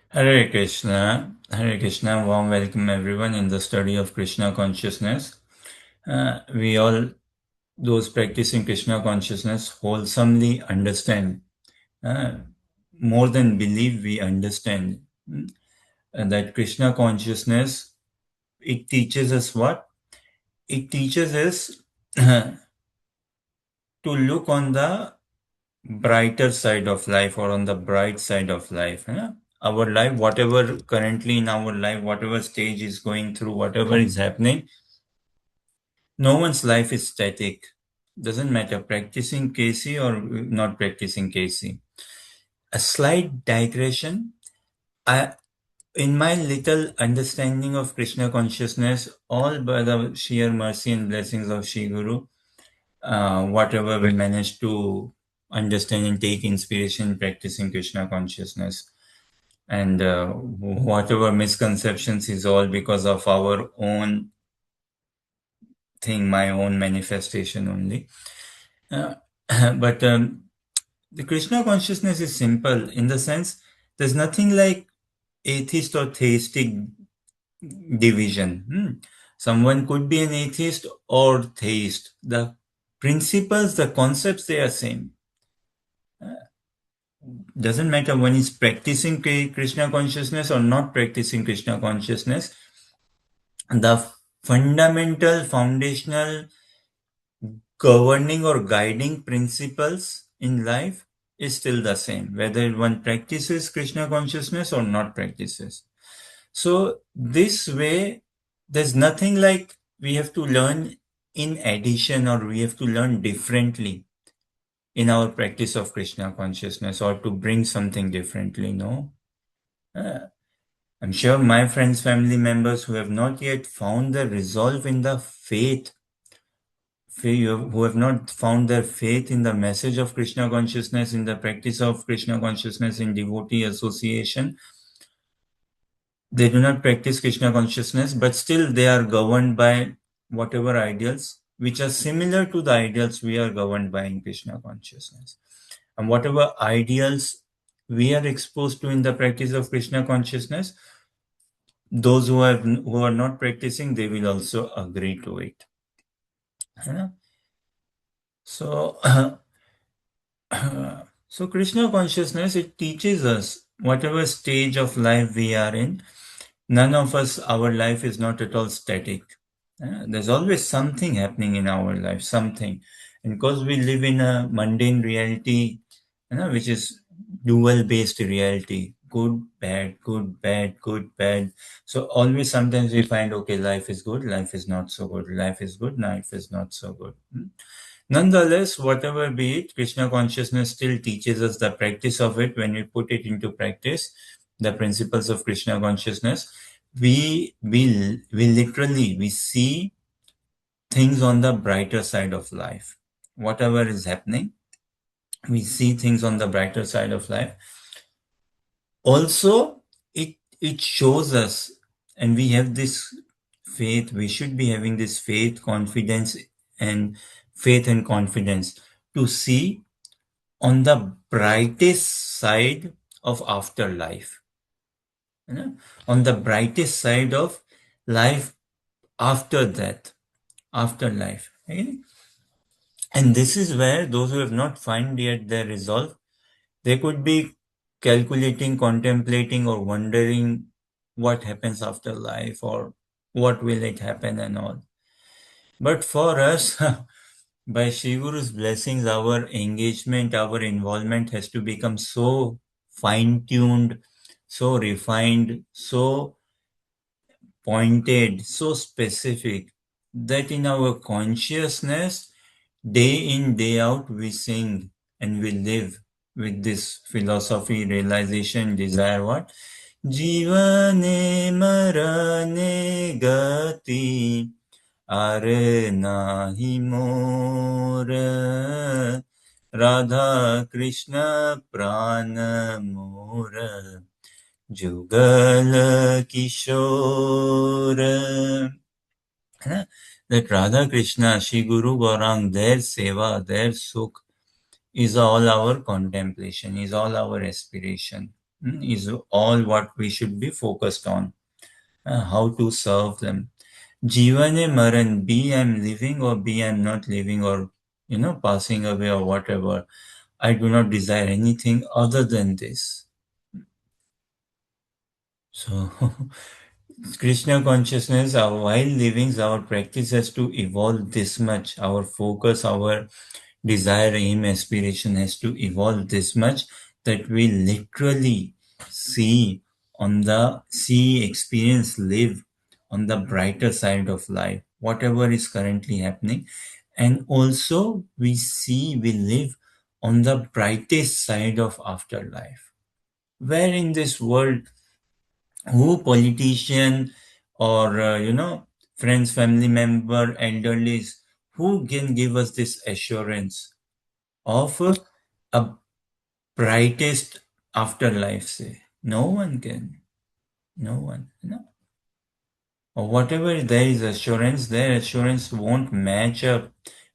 Hare Krishna, warm welcome everyone in the study of Krishna consciousness. We all, those practicing Krishna consciousness, wholesomely understand, uh, more than believe, we understand that Krishna consciousness, it teaches us what? It teaches us to look on the brighter side of life or on the bright side of life. Our life, whatever currently in our life, whatever stage is going through, whatever is happening, no one's life is static. Doesn't matter practicing KC or not practicing KC. A slight digression. I, in my little understanding of Krishna consciousness, all by the sheer mercy and blessings of Shri Guru, whatever we manage to understand and take inspiration practicing Krishna consciousness. And whatever misconceptions is all because of our own thing, my own manifestation only. Uh, but the Krishna consciousness is simple in the sense there's nothing like atheist or theistic division. Someone could be an atheist or theist. The principles, the concepts, they are same. Doesn't matter one is practicing Krishna consciousness or not practicing Krishna consciousness. The fundamental, foundational, governing or guiding principles in life is still the same, whether one practices Krishna consciousness or not practices. So this way, there's nothing like we have to learn in addition or we have to learn differently in our practice of Krishna consciousness or to bring something differently. No. I'm sure my friends, family members who have not yet found the resolve in the faith, who have not found their faith in the message of Krishna consciousness, in the practice of Krishna consciousness in devotee association, they do not practice Krishna consciousness, but still they are governed by whatever ideals which are similar to the ideals we are governed by in Krishna consciousness. And whatever ideals we are exposed to in the practice of Krishna consciousness, those who are not practicing, they will also agree to it. So, so Krishna consciousness, it teaches us whatever stage of life we are in, none of us, our life is not at all static. There's always something happening in our life, something. And because we live in a mundane reality, which is dual-based reality, good, bad, good, bad, good, bad. So always sometimes we find, okay, life is good, life is not so good, life is good, life is not so good. Nonetheless, whatever be it, Krishna consciousness still teaches us the practice of it. When we put it into practice, the principles of Krishna consciousness, we literally, we see things on the brighter side of life. Whatever is happening, we see things on the brighter side of life. Also, it shows us, and we have this faith, we should be having this faith, confidence, and confidence to see on the brightest side of afterlife. On the brightest side of life after death, afterlife. Okay? And this is where those who have not found yet their resolve, they could be calculating, contemplating, or wondering what happens after life or what will it happen and all. But for us, by Shri Guru's blessings, our engagement, our involvement has to become so fine-tuned, so refined, so pointed, so specific, that in our consciousness, day in, day out, we sing and we live with this philosophy, realization, desire, what? Jivane marane gati ar nahi mor Radha Krishna prana mor Jugal Kishore. That Radha Krishna, Shri Guru Gaurang, their seva, their sukh is all our contemplation, is all our aspiration. is all what we should be focused on. How to serve them. Jivane Maran, be I'm living or be I'm not living or passing away or whatever. I do not desire anything other than this. So Krishna consciousness, while living, our practice has to evolve this much. Our focus, our desire, aim, aspiration has to evolve this much that we literally experience, live on the brighter side of life, whatever is currently happening. And also we live on the brightest side of afterlife. Where in this world, who politician or friends, family member, elderlies, who can give us this assurance of a brightest afterlife? Say no one can. No one, or whatever there is assurance, their assurance won't match up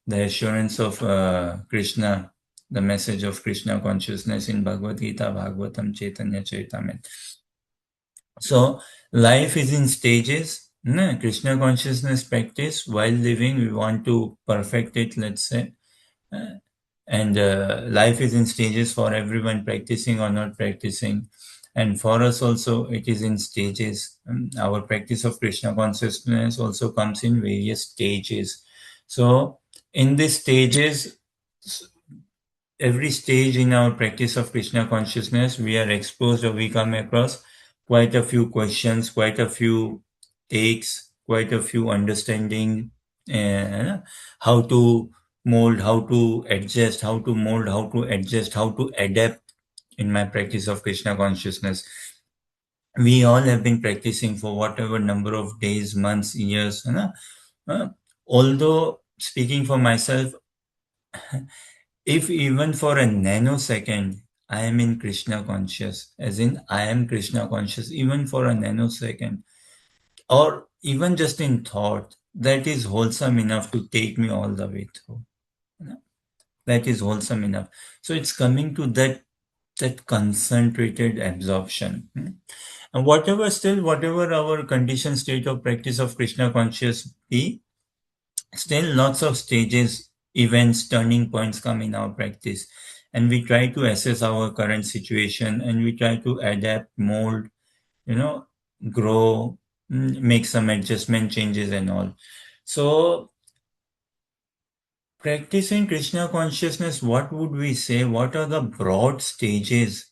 the assurance of Krishna, the message of Krishna consciousness in Bhagavad Gita, Bhagavatam, Chaitanya Charitamrita. So life is in stages. No, Krishna consciousness practice while living, we want to perfect it, let's say. Uh, and life is in stages for everyone, practicing or not practicing. And for us also, it is in stages. Our practice of Krishna consciousness also comes in various stages. So in these stages, every stage in our practice of Krishna consciousness, we are exposed or we come across quite a few questions, quite a few takes, quite a few understanding, how to mold, how to adjust, how to mold, how to adjust, how to adapt in my practice of Krishna consciousness. We all have been practicing for whatever number of days, months, years. Although speaking for myself, if even for a nanosecond I am in Krishna conscious, as in I am Krishna conscious, even for a nanosecond, or even just in thought, that is wholesome enough to take me all the way through. That is wholesome enough. So it's coming to that concentrated absorption. And whatever our conditioned state of practice of Krishna conscious be, still lots of stages, events, turning points come in our practice. And we try to assess our current situation and we try to adapt, mold, you know, grow, make some adjustment changes and all. So practicing Krishna consciousness, what would we say? What are the broad stages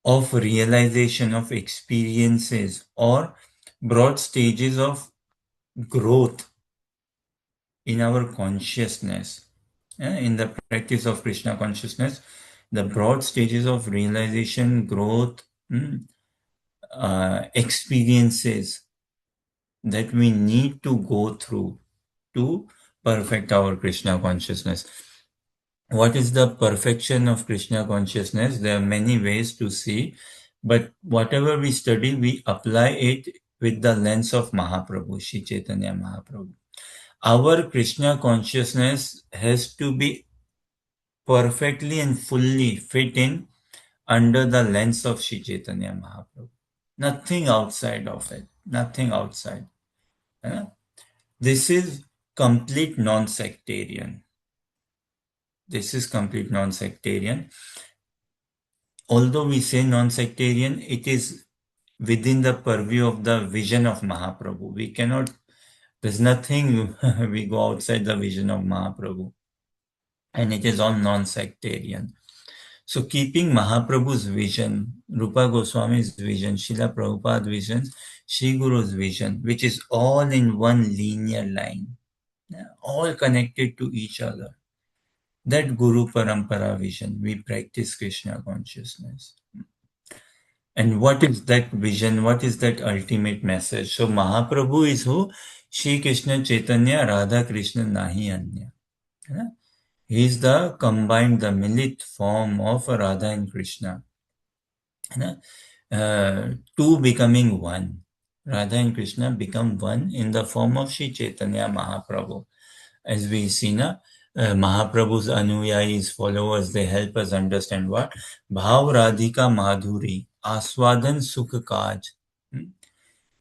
of realization of experiences or broad stages of growth in our consciousness? In the practice of Krishna consciousness, the broad stages of realization, growth, experiences that we need to go through to perfect our Krishna consciousness. What is the perfection of Krishna consciousness? There are many ways to see, but whatever we study, we apply it with the lens of Mahaprabhu, Shri Chaitanya Mahaprabhu. Our Krishna consciousness has to be perfectly and fully fit in under the lens of Shri Chaitanya Mahaprabhu. Nothing outside of it. Nothing outside. This is complete non-sectarian. This is complete non-sectarian. Although we say non-sectarian, it is within the purview of the vision of Mahaprabhu. We cannot, there's nothing we go outside the vision of Mahaprabhu. And it is all non-sectarian. So keeping Mahaprabhu's vision, Rupa Goswami's vision, Srila Prabhupada's vision, Sri Guru's vision, which is all in one linear line, all connected to each other. That Guru Parampara vision, we practice Krishna consciousness. And what is that vision? What is that ultimate message? So Mahaprabhu is who? Shri Krishna Chaitanya Radha Krishna Nahi Anya. He is the combined, the milit form of Radha and Krishna. Two becoming one. Radha and Krishna become one in the form of Shri Chaitanya Mahaprabhu. As we see now, Mahaprabhu's Anuyayis, followers, they help us understand what? Bhav Radhika Madhuri, Aswadan Sukh Kaj,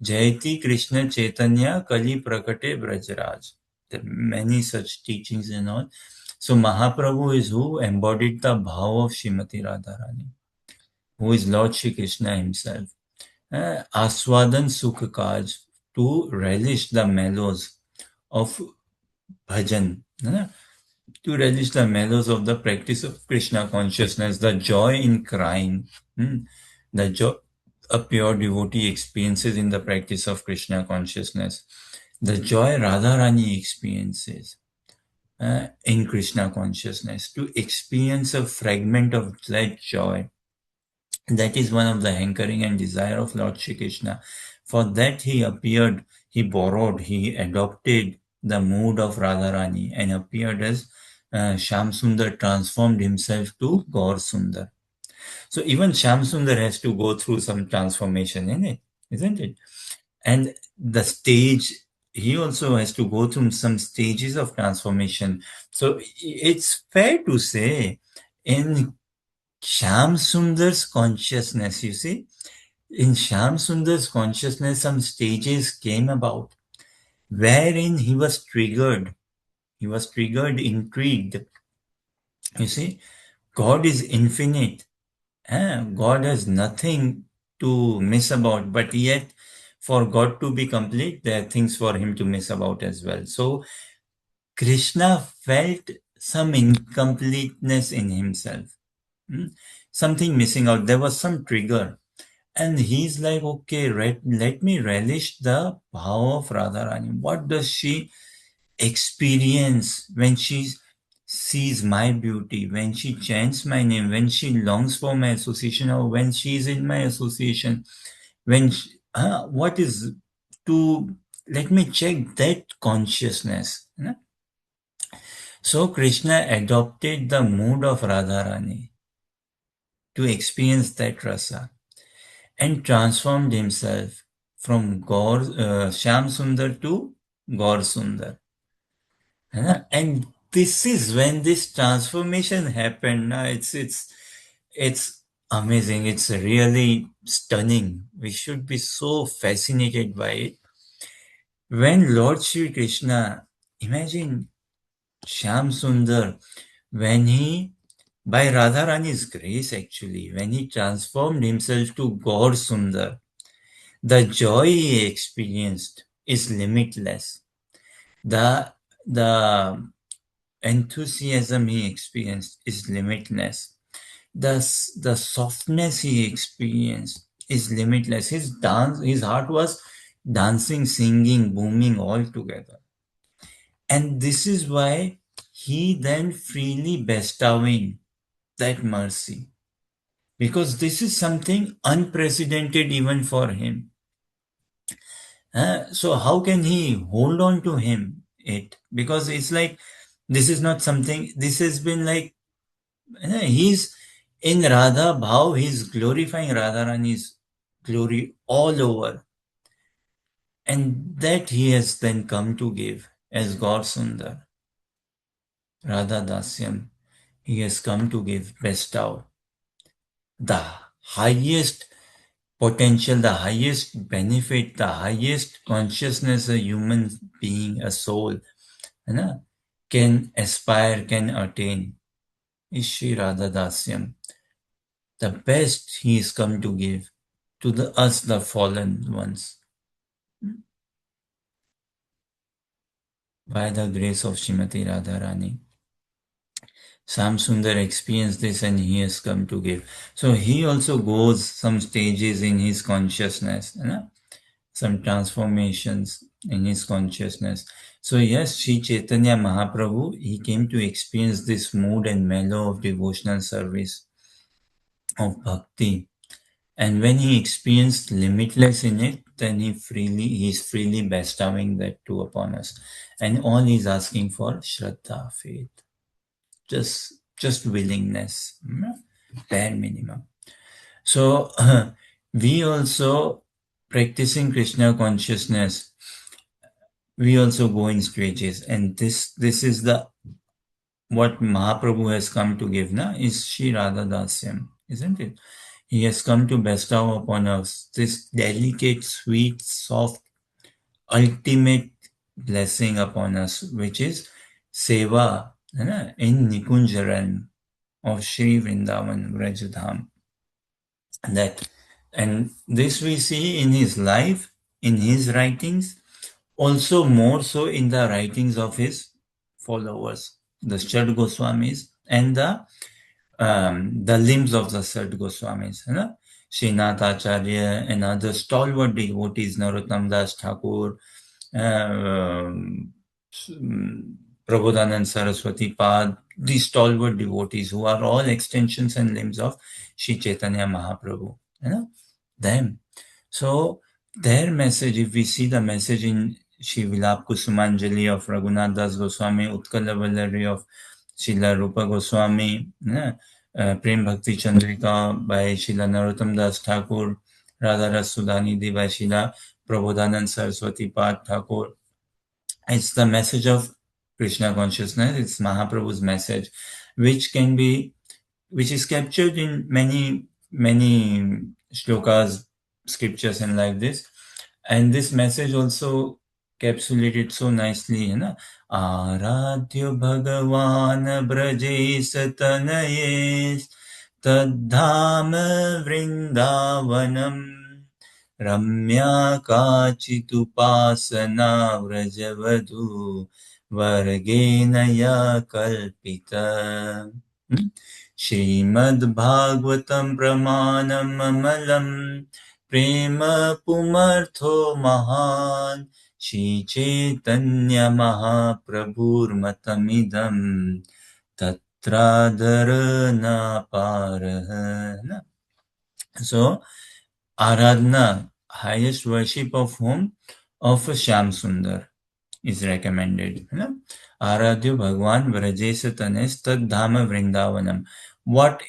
Jayati Krishna Chaitanya Kali Prakate Brajraj. There are many such teachings and all. So Mahaprabhu is who embodied the bhav of Srimati Radharani, who is Lord Shri Krishna himself. Aswadan Sukh Kaj, to relish the mellows of bhajan, to relish the mellows of the practice of Krishna consciousness, the joy in crying, the joy a pure devotee experiences in the practice of Krishna consciousness, the joy Radharani experiences in Krishna consciousness, to experience a fragment of that joy. That is one of the hankering and desire of Lord Shri Krishna. For that he appeared, he borrowed, he adopted the mood of Radharani and appeared as Sham Sundar, transformed himself to Gaur Sundar. So even Sham Sundar has to go through some transformation in it, isn't it? And the stage, he also has to go through some stages of transformation. So it's fair to say in Sham Sundar's consciousness, you see, in Sham Sundar's consciousness, some stages came about wherein he was triggered, intrigued. You see, God is infinite. God has nothing to miss about, but yet for God to be complete, there are things for him to miss about as well. So Krishna felt some incompleteness in himself, something missing out. There was some trigger. And he's like, okay, let me relish the power of Radharani. What does she experience when she sees my beauty, when she chants my name, when she longs for my association, or when she is in my association? When she, what is to let me check that consciousness. So Krishna adopted the mood of Radharani to experience that rasa, and transformed himself from Shyam Sundar to Gaur Sundar. And this is when this transformation happened. It's amazing. It's really stunning. We should be so fascinated by it. When Lord Shri Krishna, imagine Shyam Sundar, when he, by Radharani's grace actually, when he transformed himself to Gaur Sundar, the joy he experienced is limitless. The enthusiasm he experienced is limitless. The softness he experienced is limitless. His heart was dancing, singing, booming all together. And this is why he then freely bestowing that mercy. Because this is something unprecedented even for him. So how can he hold on to him it? Because it's like this is not something. This has been like he's in Radha Bhav. He's glorifying Radharani's glory all over, and that he has then come to give as God Sundar, Radha Dasyam. He has come to give, bestow the highest potential, the highest benefit, the highest consciousness a human being, a soul, can aspire, can attain, is Shri Radha Dasyam. The best he is come to give to us, the fallen ones, by the grace of Srimati Radharani. Sam Sundar experienced this and he has come to give. So he also goes some stages in his consciousness, some transformations in his consciousness. So yes, Sri Chaitanya Mahaprabhu, he came to experience this mood and mellow of devotional service, of bhakti. And when he experienced limitless in it, then he's freely bestowing that too upon us. And all he's asking for, Shraddha, faith. Just willingness, bare minimum. So we also, practicing Krishna consciousness, we also go in stages, and this is the what Mahaprabhu has come to give, is Shri Radha Dasyam, isn't it? He has come to bestow upon us this delicate, sweet, soft, ultimate blessing upon us, which is Seva, in Nikunja realm of Shri Vrindavan Vrajadham. That, and this we see in his life, in his writings, also more so in the writings of his followers, the Shad Goswamis, and the limbs of the Shad Goswamis. Srinath Acharya and other stalwart devotees, Narottam Das Thakur, um, Prabodhanand Saraswati Pad, these stalwart devotees who are all extensions and limbs of Sri Chaitanya Mahaprabhu. Them. So their message, if we see the message in Shri Vilap Kusumanjali of Raghunath Das Goswami, Utkala Vallari of Srila Rupa Goswami, Prem Bhakti Chandrika by Srila Narottam Das Thakur, Radha Ras Sudhanidhi by Srila Prabodhanand Saraswati Pad Thakur. It's the message of Krishna consciousness. It's Mahaprabhu's message, which is captured in many shlokas, scriptures, and like this. And this message also capsulated so nicely, Aradhya Bhagavan Brajes Tanayes Tadham Vrindavanam Ramya Kachitupasana Vrajavadu Vargenaya Kalpita. Srimad-Bhagavatam Pramanam Amalam Prema Pumartho Mahan Shri Chaitanya Mahaprabhur Matamidam Tatradharana Parah. So, Aradhana, highest worship of whom? Of Shyam Sundar is recommended. Aradhya Bhagwan Vrajes Tanes Tad Dhama Vrindavanam. What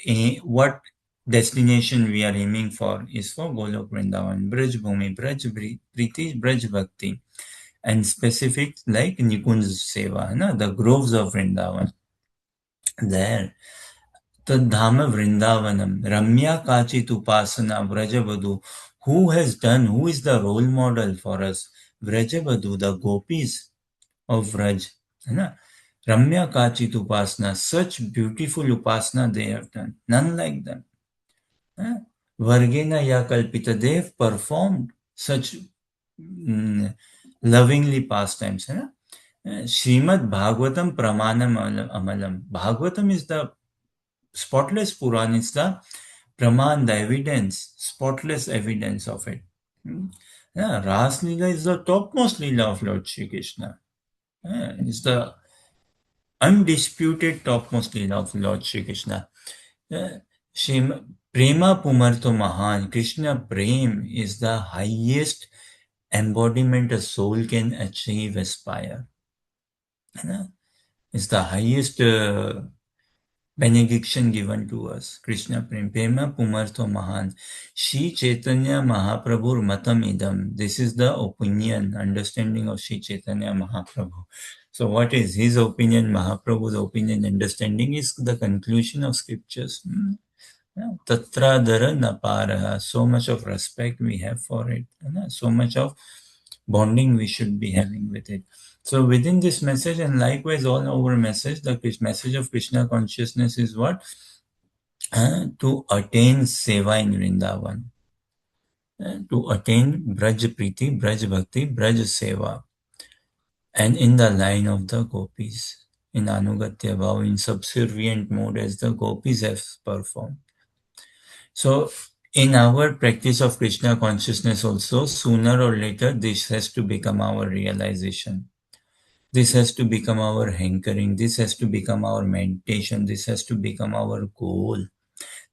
destination we are aiming for is for Golok Vrindavan, Braj Bhumi, Braj Priti, Braj Bhakti, and specific like Nikunj Seva, the groves of Vrindavan. There. Tadhama Vrindavanam, Ramya Kachit Upasana, Vrajavadu. Who is the role model for us? Vrajavadu, the gopis of Vraj. Ramya Kachit Upasana, such beautiful Upasana they have done. None like them. Vargena Yakalpita, they have performed such lovingly pastimes. Srimad Bhagavatam Pramanam Amalam. Bhagavatam is the spotless Puran, is the Praman, the evidence, spotless evidence of it. Ras Leela is the topmost Leela of Lord Shri Krishna. It's the undisputed topmost Leela of Lord Shri Krishna. Prema Pumartho Mahan, Krishna Prem is the highest embodiment a soul can achieve, aspire. It's the highest benediction given to us. Krishna Prem, Prema Pumartho Mahan, Shri Chaitanya Mahaprabhu Matam Idam. This is the opinion, understanding of Shri Chaitanya Mahaprabhu. So what is his opinion, Mahaprabhu's opinion, understanding is the conclusion of scriptures. Tatra Dara Naparaha. So much of respect we have for it. So much of bonding we should be having with it. So within this message, and likewise all over message, the message of Krishna consciousness is what? To attain Seva in Vrindavan. To attain Braj Priti, Braj Bhakti, Braj Seva. And in the line of the gopis, in Anugatya Bhav, in subservient mode as the gopis have performed. So in our practice of Krishna consciousness also, sooner or later, this has to become our realization. This has to become our hankering. This has to become our meditation. This has to become our goal.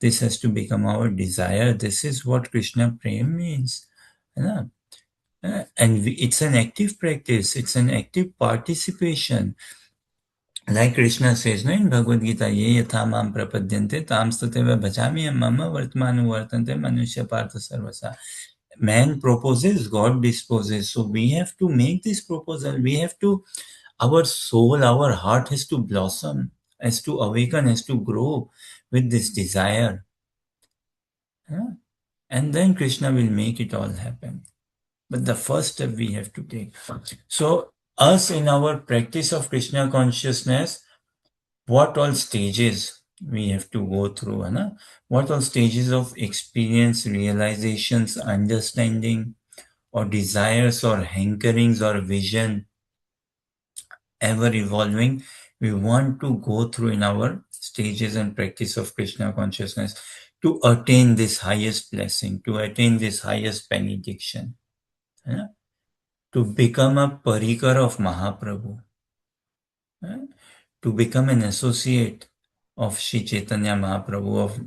This has to become our desire. This is what Krishna Prem means. And it's an active practice. It's an active participation. Like Krishna says in Bhagavad Gita, Ye yatha mam prapadyante tam stateva bhajami mama vartmanu vartante manusya partha sarvasa. Man proposes, God disposes. So we have to make this proposal. We have to, our soul, our heart has to blossom. has to awaken, has to grow with this desire. Huh? And then Krishna will make it all happen. But the first step we have to take. So, us in our practice of Krishna consciousness, what all stages we have to go through, है what all stages of experience, realizations, understanding, or desires, or hankerings, or vision, ever evolving, we want to go through in our stages and practice of Krishna consciousness to attain this highest blessing, to attain this highest benediction, to become a parikar of Mahaprabhu, to become an associate of Sri Chaitanya Mahaprabhu, of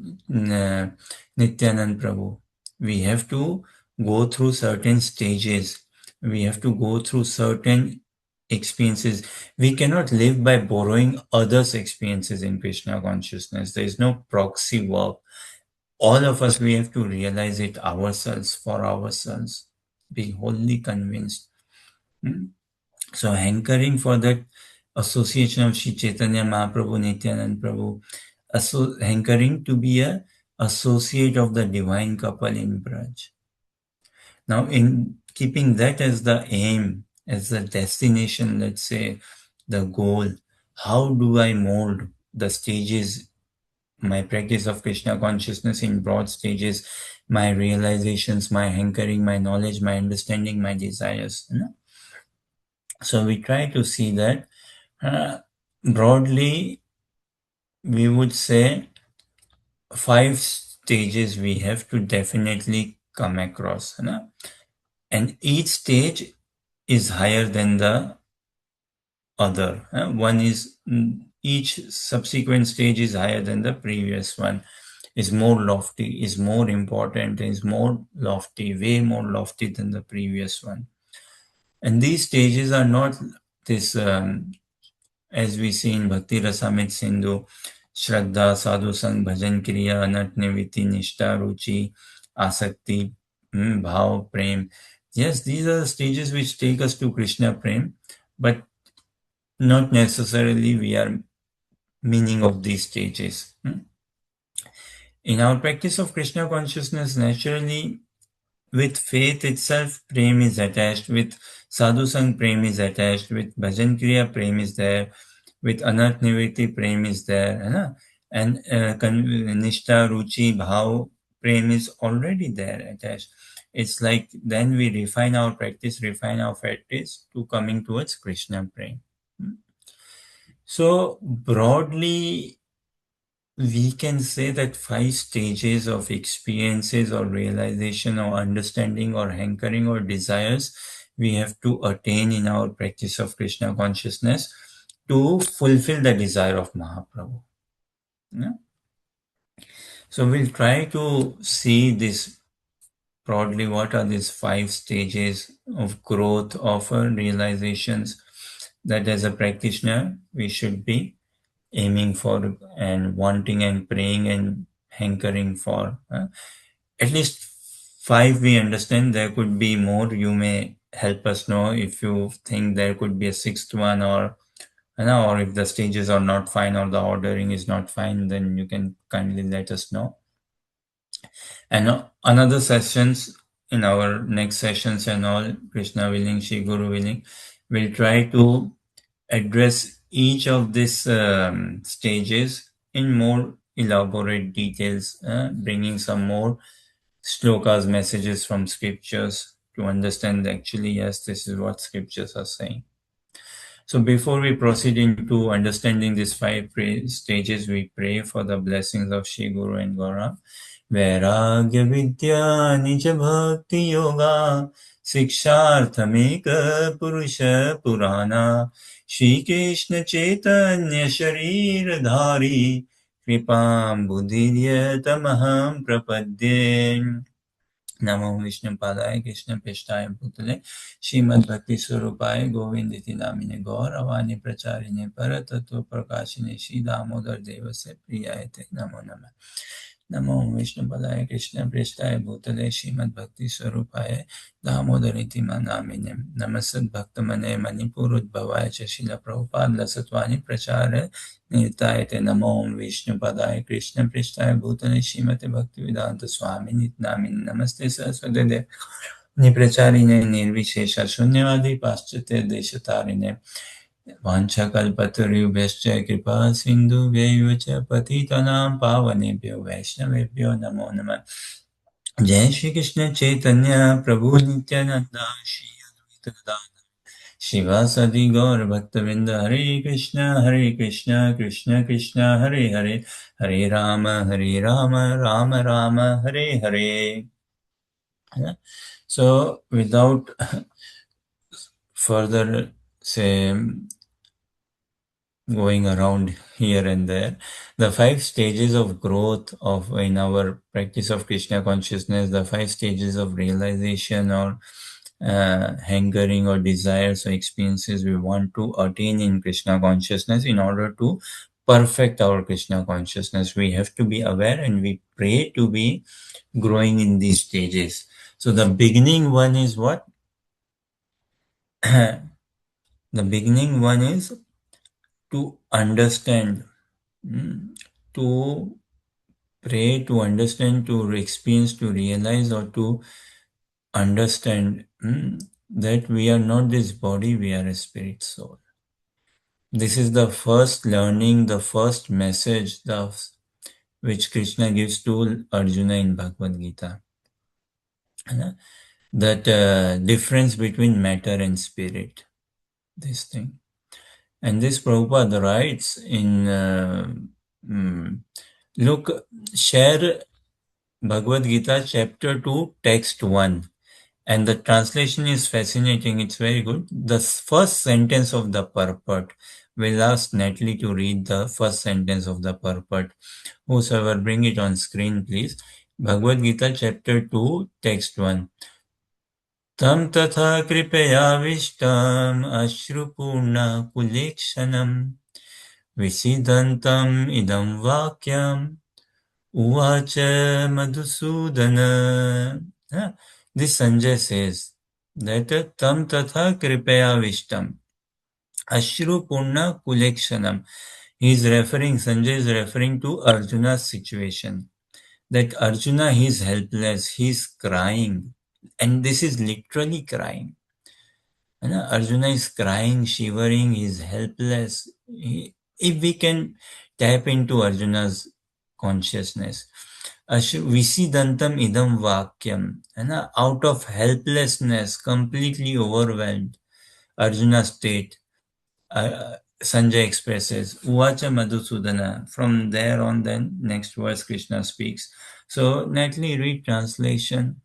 Nityanand Prabhu. We have to go through certain stages. We have to go through certain experiences. We cannot live by borrowing others' experiences in Krishna consciousness. There is no proxy work. All of us, we have to realize it ourselves, for ourselves, be wholly convinced. So hankering for that association of Sri Chaitanya Mahaprabhu, Nityanand Prabhu, hankering to be a associate of the divine couple in Braj. Now, in keeping that as the aim, as the destination, let's say, the goal, how do I mold the stages, my practice of Krishna consciousness in broad stages, my realizations, my hankering, my knowledge, my understanding, my desires? So we try to see that broadly, we would say 5 stages we have to definitely come across. And each stage is higher than the other. One is each subsequent stage is higher than the previous one, is more lofty, is more important, is more lofty, way more lofty than the previous one. And these stages are not this, as we see in Bhakti Rasamrit Sindhu, Shraddha, Sadhu Sang, Bhajan Kriya, Anat Niviti, Nishta, Ruchi, Asakti, Bhav, Prem. Yes, these are the stages which take us to Krishna Prem, but not necessarily we are meaning of these stages. In our practice of Krishna consciousness, naturally, with faith itself, Prem is attached. With Sadhu Sang, Prem is attached. With Bhajan Kriya, Prem is there. With Anat Niviti, Prem is there. And Nishta, Ruchi, Bhav, Prem is already there attached. It's like then we refine our practice to coming towards Krishna Prem. So broadly, we can say that 5 stages of experiences or realization or understanding or hankering or desires we have to attain in our practice of Krishna consciousness to fulfill the desire of Mahaprabhu. So we'll try to see this broadly, what are these 5 stages of growth of realizations that as a practitioner we should be aiming for and wanting and praying and hankering for. At least 5 we understand. There could be more. You may help us know if you think there could be a 6th one, or if the stages are not fine or the ordering is not fine, then you can kindly let us know. And another sessions, in our next sessions and all, Krishna willing, Shri Guru willing, we'll try to address each of these stages in more elaborate details, bringing some more shlokas, messages from scriptures to understand actually, yes, this is what scriptures are saying. So before we proceed into understanding these 5 stages, we pray for the blessings of Shri Guru and Gaura. Vairagya Vidya Nija Bhakti Yoga Siksharthameka Purusha Purana Shri Krishna Chaitanya Sharir Dhari Kripam Buddhirya Tamaham Prapadye. Namo Vishnu Padaya Krishna Peshtaya Bhutale Srimad Bhakti Swarupai Govinditi Namine Gauravani Pracharine Paratattva Prakashine Shri Damodar Devasya Priyayate Namo Namah. नमो विष्णुपदाय कृष्णप्रेष्ठाय भूतले श्रीमद्भक्तिस्वरूपाय दामोदरेति नामिने नमस्सद्भक्तमने मणिपुरोद्भवाय च शिलप्रभुपादलसत्वानि प्रचार निताय ते नमो विष्णुपदाय कृष्णप्रेष्ठाय भूतले श्रीमते भक्तिवेदान्त स्वामिनि नामिने नमस्ते सरस्वती देव निप्रचारिणे निर्विशेष शून्यवादी पाश्चात्य देशतारिणे वाञ्छाकल्पतरुभ्यश्च कृपा सिन्धुभ्यैव च पतितानां पावनेभ्यो वैष्णवेभ्यो नमो नमः। जय श्री कृष्ण चैतन्य प्रभु नित्यानंद श्री अद्वैत गदाधर शिवासदि गौर भक्तवृंद हरे Krishna Krishna Krishna Hare Hare Hare Ram Ram Ram Hare Hare. So without further say going around here and there, the five stages of growth of in our practice of Krishna consciousness, the five stages of realization or hankering or desires or experiences we want to attain in Krishna consciousness. In order to perfect our Krishna consciousness, we have to be aware and we pray to be growing in these stages. So the beginning one is what? The beginning one is to understand, to pray, to understand, to experience, to realize, or to understand that we are not this body, we are a spirit soul. This is the first learning, the first message which Krishna gives to Arjuna in Bhagavad Gita. That difference between matter and spirit, this thing. And this Prabhupada writes in, look, share Bhagavad Gita chapter 2 text 1, and the translation is fascinating, it's very good. The first sentence of the purport, we'll ask Natalie to read the first sentence of the purport. Whosoever, bring it on screen please. Bhagavad Gita chapter 2 text 1. Tam tatha kripyavistam ashrupurna kulekshanam visidantam idam vakyam uvacha madhusudana. This Sanjay says that tam tatha kripyavistam ashrupurna kulekshanam. Sanjay is referring to Arjuna's situation. That Arjuna, he is helpless, he is crying. And this is literally crying. Arjuna is crying, shivering, he is helpless. If we can tap into Arjuna's consciousness, Visidantam idam vakyam, out of helplessness, completely overwhelmed, Arjuna's state, Sanjay expresses, Uvacha Madhusudana. From there on, then, next verse, Krishna speaks. So, Natalie, read translation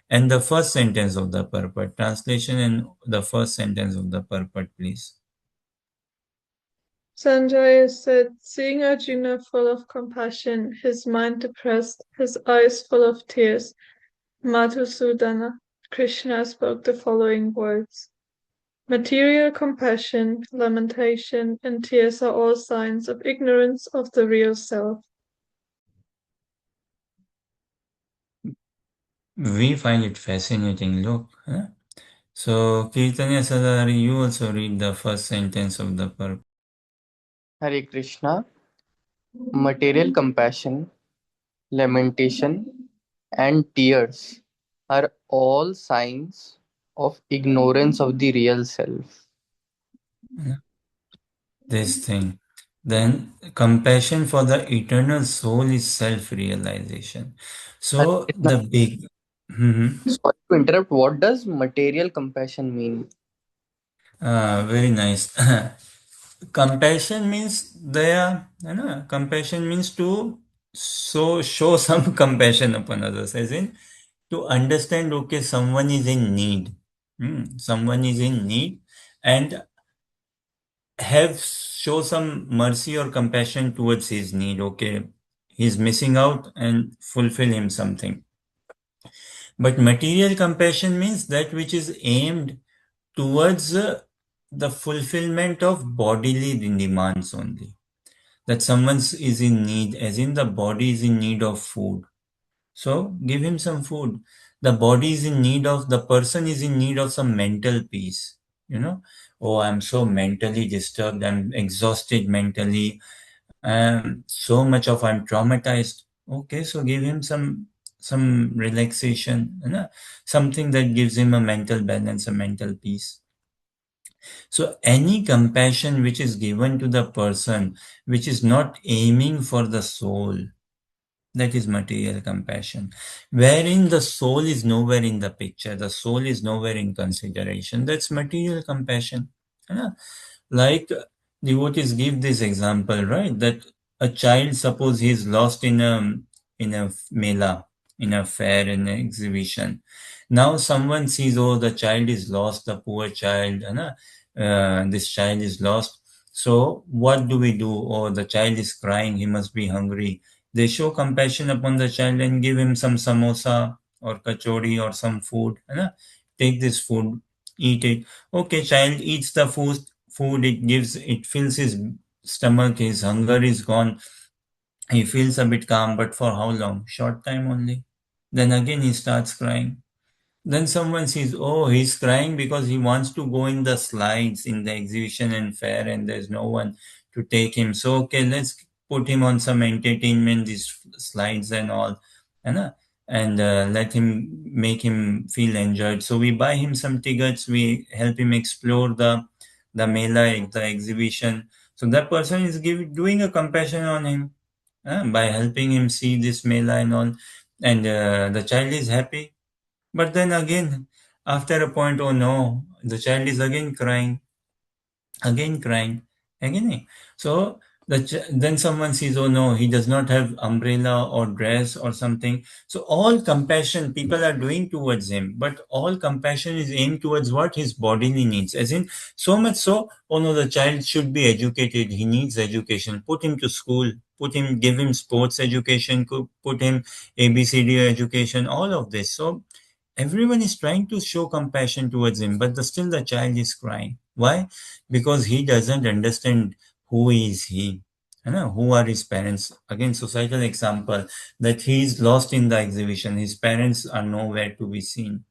and the first sentence of the purport. Translation and the first sentence of the purport, please. Sanjaya said, seeing Arjuna full of compassion, his mind depressed, his eyes full of tears, Madhusudana, Krishna spoke the following words. Material compassion, lamentation, and tears are all signs of ignorance of the real self. We find it fascinating. Look. So, Kirtanya Sadari, you also read the first sentence of the purport. Hare Krishna, material compassion, lamentation, and tears are all signs of ignorance of the real self. This thing. Then compassion for the eternal soul is self-realization. Hare So Krishna, the big. sorry to interrupt, what does material compassion mean? Very nice. Compassion means compassion means to show some compassion upon others, as in to understand, okay, someone is in need. Someone is in need, and show some mercy or compassion towards his need. Okay, he's missing out and fulfill him something. But material compassion means that which is aimed towards the fulfillment of bodily demands only. that someone is in need, as in the body is in need of food. So give him some food. The body is in need of, the person is in need of some mental peace. You know, oh, I'm so mentally disturbed, I'm exhausted mentally, so much of I'm traumatized. Okay, so give him some relaxation, you know, something that gives him a mental balance, a mental peace. So any compassion which is given to the person, which is not aiming for the soul, that is material compassion, wherein the soul is nowhere in the picture, the soul is nowhere in consideration. That's material compassion. Yeah. Like devotees give this example, right? That a child, suppose he is lost in a mela, in a fair, in an exhibition. Now someone sees, oh, the child is lost, the poor child, this child is lost. So what do we do? Oh, the child is crying, he must be hungry. They show compassion upon the child and give him some samosa or kachori or some food. Take this food, eat it. Okay, child eats the food, it gives, it fills his stomach, his hunger is gone. He feels a bit calm, but for how long? Short time only. Then again he starts crying. Then someone sees, oh, he's crying because he wants to go in the slides in the exhibition and fair, and there's no one to take him. So, okay, let's put him on some entertainment, these slides and all, you know, and let him, make him feel enjoyed. So we buy him some tickets, we help him explore the mela, the exhibition. So that person is doing a compassion on him by helping him see this mela and all, and the child is happy. But then again, after a point, oh no, the child is again crying, again. So then someone sees, oh no, he does not have umbrella or dress or something. So all compassion people are doing towards him, but all compassion is aimed towards what? His bodily needs. As in, so much so, oh no, the child should be educated. He needs education. Put him to school. Give him sports education. Put him ABCD education. All of this. So everyone is trying to show compassion towards him, but still the child is crying. Why? Because he doesn't understand who is he. Who are his parents? Again, societal example that he is lost in the exhibition. His parents are nowhere to be seen.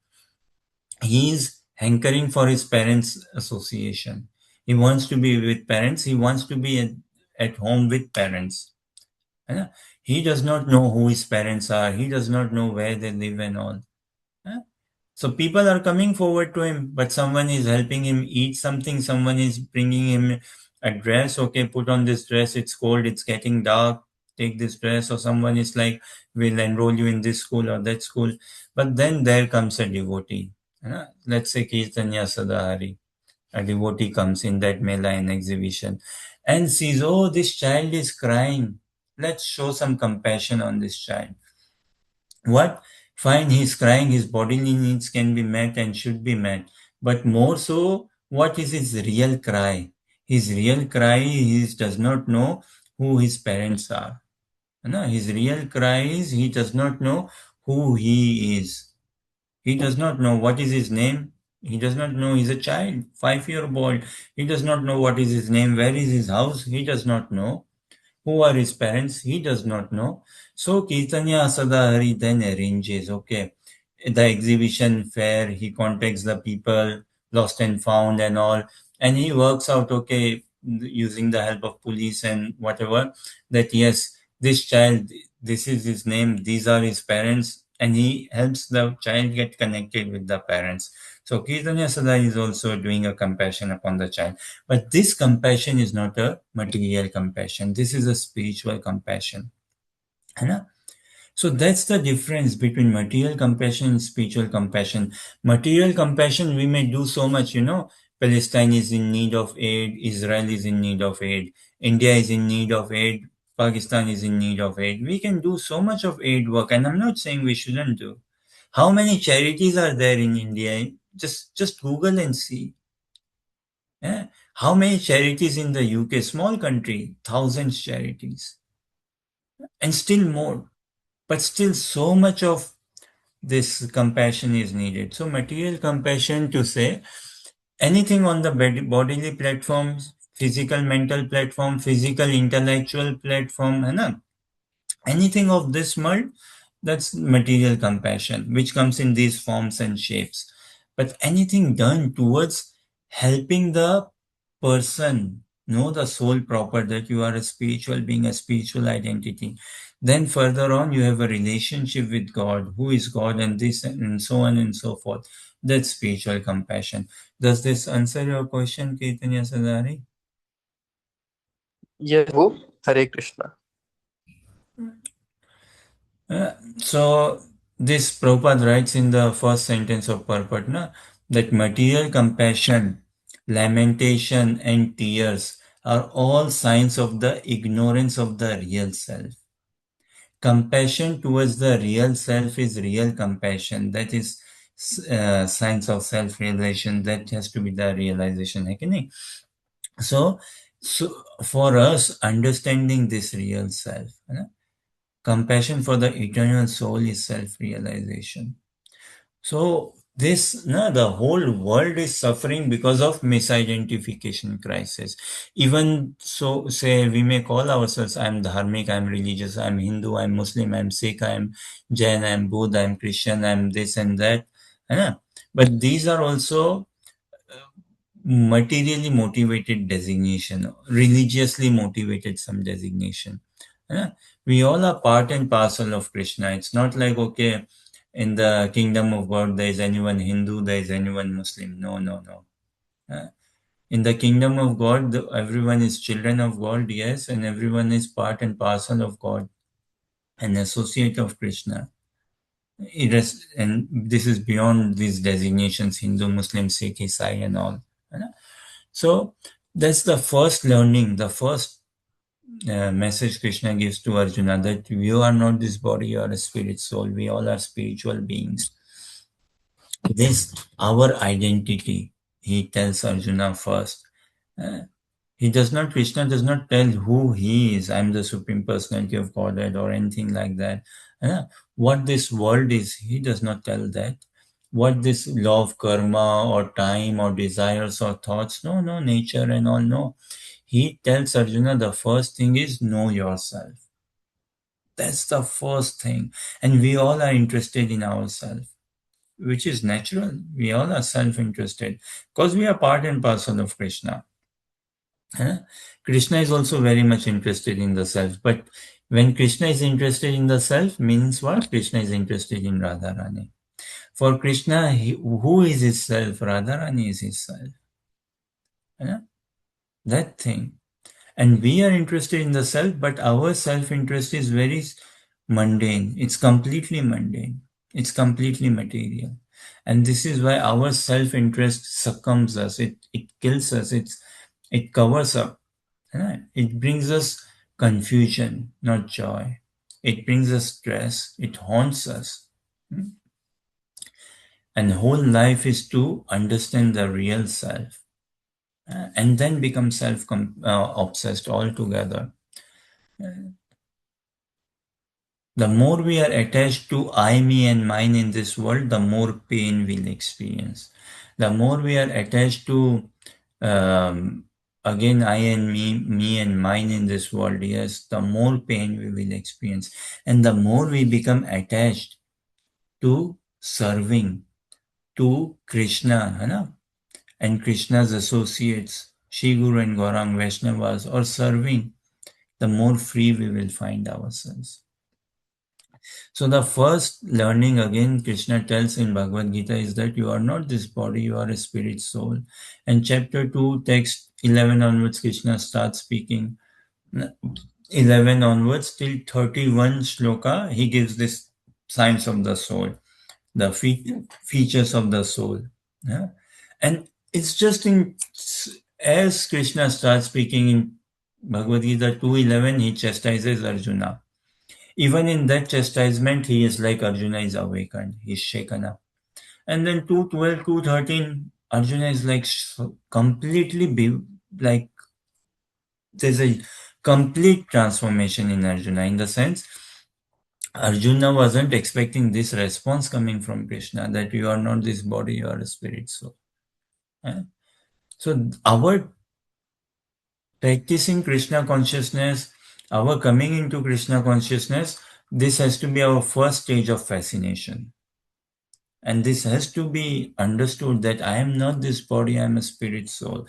He is hankering for his parents' association. He wants to be with parents. He wants to be at home with parents. He does not know who his parents are. He does not know where they live and all. So people are coming forward to him, but someone is helping him eat something. Someone is bringing him a dress. Okay, put on this dress. It's cold. It's getting dark. Take this dress. Or someone is like, we'll enroll you in this school or that school. But then there comes a devotee. Let's say Kirtanya Sadahari. A devotee comes in that Mela and exhibition and sees, oh, this child is crying. Let's show some compassion on this child. What? Fine, he's crying, his bodily needs can be met and should be met. But more so, what is his real cry? His real cry, he does not know who his parents are. No, his real cry is he does not know who he is. He does not know what is his name. He does not know he's a child, 5-year-old boy. He does not know what is his name, where is his house. He does not know. Who are his parents? He does not know. So Kirtanya Asadahari then arranges, okay, the exhibition fair, he contacts the people, lost and found and all, and he works out, okay, using the help of police and whatever, that yes, this child, this is his name, these are his parents, and he helps the child get connected with the parents. So Kirtanya Sada is also doing a compassion upon the child. But this compassion is not a material compassion. This is a spiritual compassion. है ना? So that's the difference between material compassion and spiritual compassion. Material compassion, we may do so much, Palestine is in need of aid, Israel is in need of aid, India is in need of aid, Pakistan is in need of aid. We can do so much of aid work, and I'm not saying we shouldn't do. How many charities are there in India? Just Google and see. Yeah. How many charities in the UK? Small country, thousands charities, and still more. But still, so much of this compassion is needed. So, material compassion to say anything on the bodily platforms, physical mental platform, physical intellectual platform, है ना? Anything of this world, that's material compassion, which comes in these forms and shapes. But anything done towards helping the person know the soul proper, that you are a spiritual being, a spiritual identity. Then further on, you have a relationship with God, who is God, and this, and so on and so forth. That's spiritual compassion. Does this answer your question, Chaitanya Sadari? Yes, Prabhu. Hare Krishna. So this Prabhupada writes in the first sentence of purport, na, that material compassion, lamentation, and tears are all signs of the ignorance of the real self. Compassion towards the real self is real compassion. That is signs of self-realization. That has to be the realization. hai ki nahi? So for us, understanding this real self, compassion for the eternal soul is self-realization. So this, no, the whole world is suffering because of misidentification crisis. Even so, say we may call ourselves, I'm dharmic, I'm religious, I'm Hindu, I'm Muslim, I'm Sikh, I'm Jain, I'm Buddha, I'm Christian, I'm this and that. But these are also materially motivated designation, religiously motivated some designation. We all are part and parcel of Krishna. It's not like, okay, in the kingdom of God, there is anyone Hindu, there is anyone Muslim. No, no, no. In the kingdom of God, everyone is children of God, yes, and everyone is part and parcel of God, an associate of Krishna. And this is beyond these designations, Hindu, Muslim, Sikh, Isai, and all. So that's the first learning, the first message Krishna gives to Arjuna, that you are not this body, you are a spirit soul. We all are spiritual beings. This, our identity, he tells Arjuna first. Krishna does not tell who he is. I'm the Supreme Personality of Godhead or anything like that. What this world is, he does not tell that. What this law of karma or time or desires or thoughts, no, nature and all, no. He tells Arjuna the first thing is know yourself. That's the first thing. And we all are interested in ourselves, which is natural. We all are self-interested because we are part and parcel of Krishna. Krishna is also very much interested in the self. But when Krishna is interested in the self, means what? Krishna is interested in Radharani. For Krishna, who is his self? Radharani is his self. That thing. And we are interested in the self, but our self-interest is very mundane. It's completely mundane. It's completely material. And this is why our self-interest succumbs us. It kills us. It covers up. It brings us confusion, not joy. It brings us stress. It haunts us. And whole life is to understand the real self, and then become self-obsessed altogether. The more we are attached to I, me, and mine in this world, the more pain we'll experience. The more we are attached to, again, I and me and mine in this world, yes, the more pain we will experience. And the more we become attached to serving, to Krishna, and Krishna's associates, Shri Guru and Gaurang Vaishnavas, or serving, the more free we will find ourselves. So the first learning, again, Krishna tells in Bhagavad Gita is that you are not this body, you are a spirit soul. And chapter 2, text 11 onwards, Krishna starts speaking. 11 onwards till 31 shloka, he gives this signs of the soul, the features of the soul. And it's just as Krishna starts speaking in Bhagavad Gita 2:11, he chastises Arjuna. Even in that chastisement, he is like Arjuna is awakened. He's shaken up. And then 2:12, 2:13, Arjuna is like completely like there's a complete transformation in Arjuna, in the sense Arjuna wasn't expecting this response coming from Krishna, that you are not this body, you are a spirit soul. So our practicing Krishna consciousness, our coming into Krishna consciousness, this has to be our first stage of fascination. And this has to be understood that I am not this body, I am a spirit soul.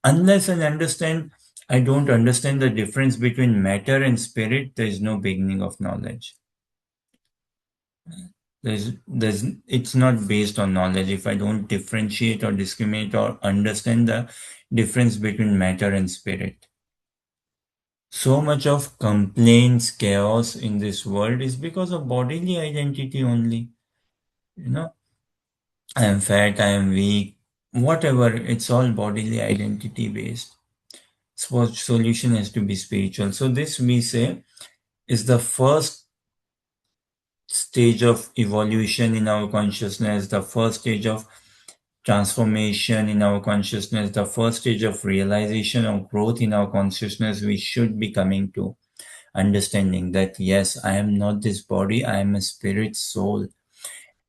Unless I don't understand the difference between matter and spirit, there is no beginning of knowledge. It's not based on knowledge. If I don't differentiate or discriminate or understand the difference between matter and spirit. So much of complaints, chaos in this world is because of bodily identity only. You know, I am fat, I am weak, whatever, it's all bodily identity based. So solution has to be spiritual. So this we say is the first stage of evolution in our consciousness, the first stage of transformation in our consciousness, the first stage of realization of growth in our consciousness. We should be coming to understanding that yes, I am not this body, I am a spirit soul.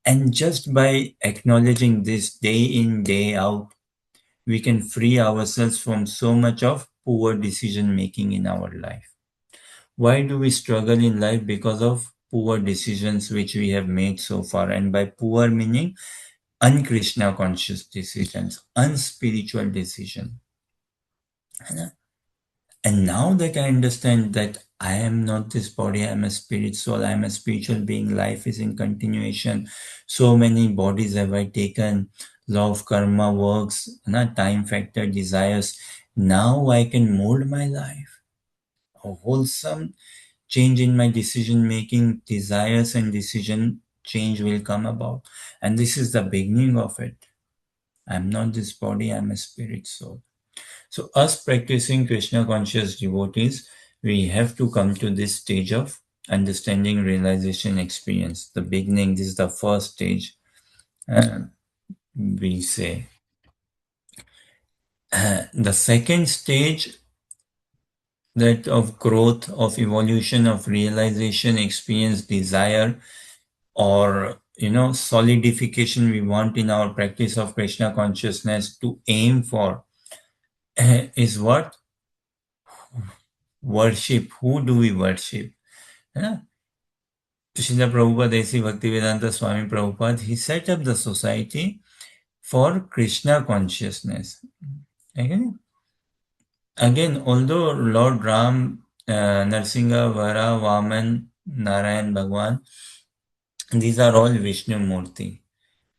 And just by acknowledging this day in, day out, we can free ourselves from so much of poor decision making in our life. Why do we struggle in life? Because of poor decisions which we have made so far. And by poor meaning, un-Krishna conscious decisions, unspiritual decision. And now that I understand that I am not this body, I am a spirit soul, I am a spiritual being, life is in continuation. So many bodies have I taken, law of karma works, time factor, desires. Now I can mold my life. A wholesome change in my decision making, desires and decision change will come about. And this is the beginning of it. I'm not this body, I'm a spirit soul. So, us practicing Krishna conscious devotees, we have to come to this stage of understanding, realization, experience. The beginning, this is the first stage, we say. The second stage, that of growth, of evolution, of realization, experience, desire, or solidification we want in our practice of Krishna consciousness to aim for is what? Worship. Who do we worship? Yeah. Srila Prabhupada, A.C. Bhaktivedanta Swami Prabhupada, he set up the society for Krishna consciousness. Okay? Again, although Lord Ram, Narsinga, Vara, Vaman, Narayan, Bhagwan, these are all Vishnu Murti.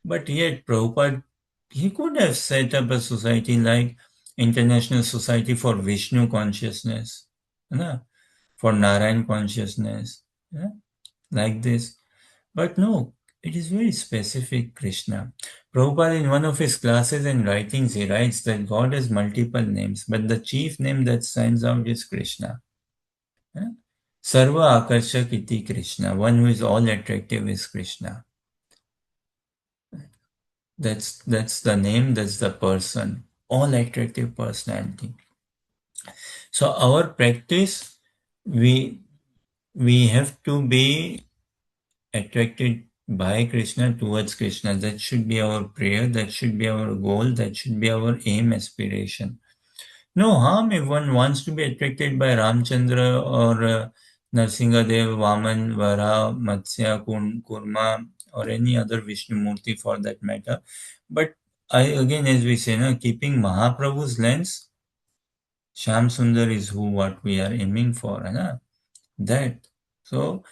But yet, Prabhupada, he could have set up a society like International Society for Vishnu Consciousness, for Narayan Consciousness, like this. But no, it is very specific Krishna. Prabhupada, in one of his classes and writings, he writes that God has multiple names, but the chief name that stands out is Krishna. Sarva Akarshak iti Krishna. One who is all attractive is Krishna. That's the name, that's the person. All attractive personality. So our practice, we have to be attracted by Krishna towards Krishna. That should be our prayer, that should be our goal, that should be our aim, aspiration. No harm if one wants to be attracted by Ramchandra or Narsingadev, Vaman, Vara, Matsya, Kurma, or any other Vishnu Murti for that matter. But again, as we say, keeping Mahaprabhu's lens, Shyam Sundar is what we are aiming for. That. So,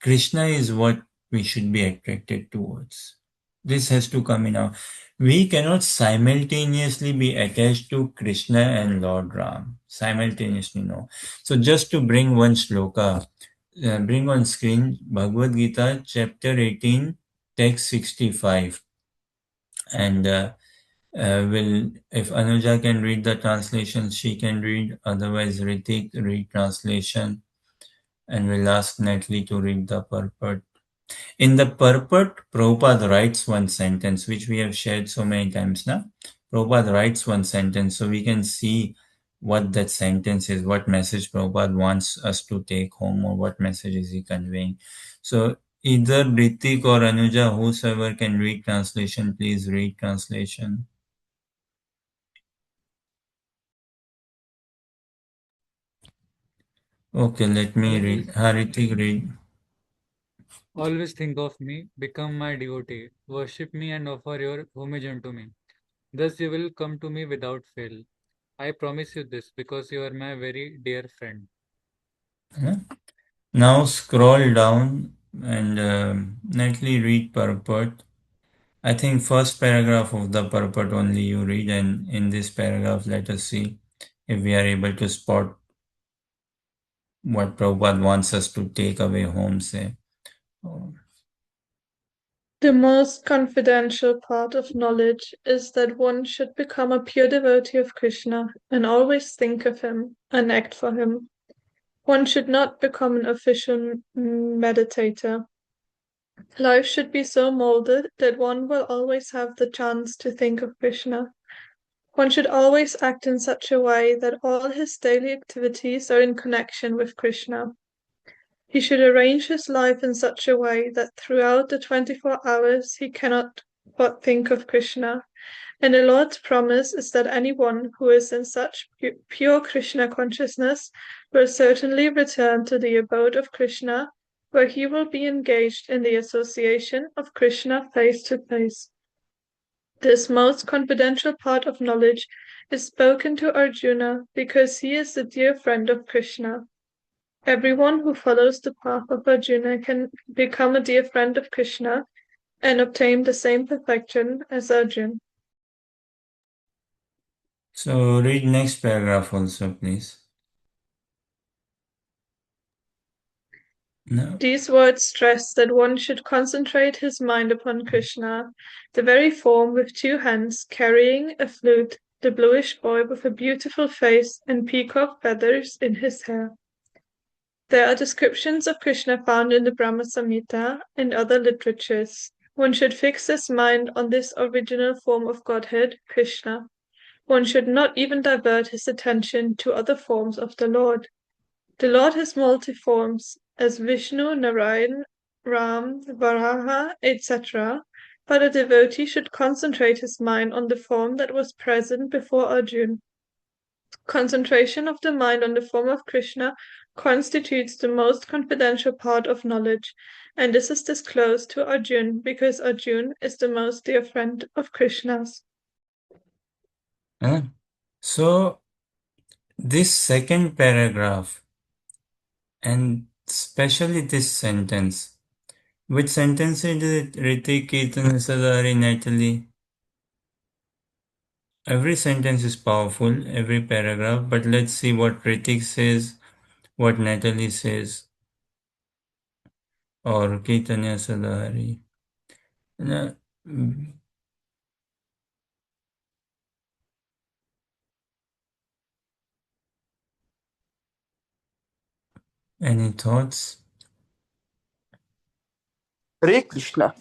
Krishna is what we should be attracted towards. This has to come in our. We cannot simultaneously be attached to Krishna and Lord Ram. Simultaneously, no. So just to bring one shloka, bring on screen Bhagavad Gita, chapter 18, text 65. And if Anuja can read the translation, she can read. Otherwise, Ritik, read translation. And we'll ask Natalie to read the purport. In the purport, Prabhupada writes one sentence, which we have shared so many times now. Prabhupada writes one sentence, so we can see what that sentence is, what message Prabhupada wants us to take home, or what message is he conveying. So either Ritik or Anuja, whosoever can read translation, please read translation. Okay, let me read. Always, Haritik read. always think of me, become my devotee, worship me and offer your homage unto me. Thus you will come to me without fail. I promise you this because you are my very dear friend. Huh? Now scroll down and nightly read purport. I think first paragraph of the purport only you read, and in this paragraph let us see if we are able to spot what Prabhupada wants us to take away home, say. Oh, The most confidential part of knowledge is that one should become a pure devotee of Krishna and always think of him and act for him. One should not become an official meditator. Life should be so molded that one will always have the chance to think of Krishna. One should always act in such a way that all his daily activities are in connection with Krishna. He should arrange his life in such a way that throughout the 24 hours he cannot but think of Krishna. And the Lord's promise is that anyone who is in such pure Krishna consciousness will certainly return to the abode of Krishna, where he will be engaged in the association of Krishna face to face. This most confidential part of knowledge is spoken to Arjuna because he is the dear friend of Krishna. Everyone who follows the path of Arjuna can become a dear friend of Krishna and obtain the same perfection as Arjuna. so read next paragraph also, please. No. These words stress that one should concentrate his mind upon Krishna, the very form with two hands carrying a flute, the bluish boy with a beautiful face and peacock feathers in his hair. There are descriptions of Krishna found in the Brahma Samhita and other literatures. One should fix his mind on this original form of Godhead, Krishna. One should not even divert his attention to other forms of the Lord. The Lord has multi forms, as Vishnu, Narayan, Ram, Varaha, etc., but a devotee should concentrate his mind on the form that was present before Arjuna. Concentration of the mind on the form of Krishna constitutes the most confidential part of knowledge, and this is disclosed to Arjuna because Arjuna is the most dear friend of Krishna's. Huh? So this second paragraph, and especially this sentence, which sentence is it? Ritik, Kirtan, Sadari, Natalie? Every sentence is powerful, every paragraph, but let's see what Ritik says, what Natalie says, or Kirtanya Sadari. No, any thoughts? Hare Krishna.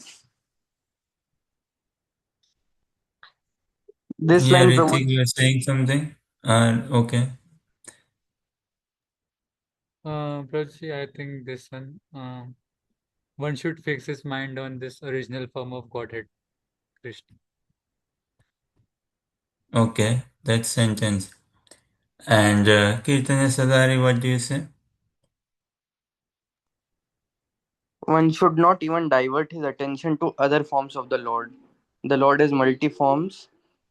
This Yeah, line Ritik, promotes you are saying something? Okay. Prabhuji, I think this one should fix his mind on this original form of Godhead, Krishna. Okay, that sentence. And Kirtanya Sadari, what do you say? one should not even divert his attention to other forms of the Lord. The Lord has multi forms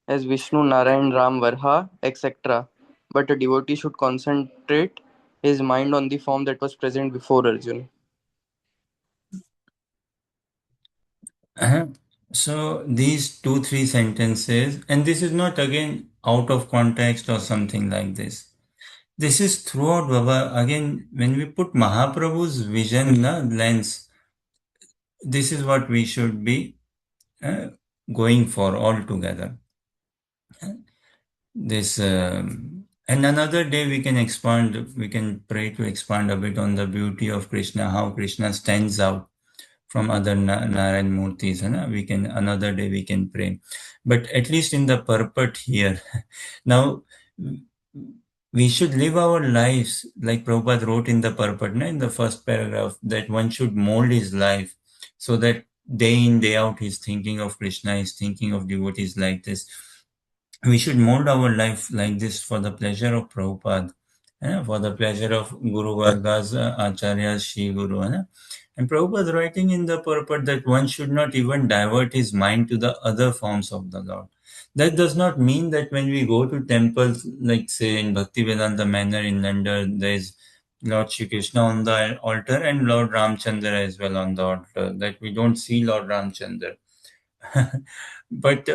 as Vishnu, Narayan, Ram, Varha, etc. But a devotee should concentrate his mind on the form that was present before Arjuna. Uh-huh. So these two, three sentences, and this is not again out of context or something like this. This is throughout Baba. Again, when we put Mahaprabhu's vision na, lens, this is what we should be uh, going for altogether. This and another day we can expand. We can pray to expand a bit on the beauty of Krishna, how Krishna stands out from other Narayan Murtis. We can another day we can pray, but at least in the purport here, now we should live our lives like Prabhupada wrote in the purport, in the first paragraph, that one should mold his life so that day in day out he's thinking of Krishna, he's thinking of devotees like this. We should mold our life like this for the pleasure of Prabhupada. for the pleasure of Guru Vargas, Acharya, Shri Guru. And Prabhupada writing in the purport that one should not even divert his mind to the other forms of the Lord. That does not mean that when we go to temples, like say in Bhaktivedanta Manor in London, there is Lord Shri Krishna on the altar and Lord Ramchandra as well on the altar, that we don't see Lord Ramchandra. But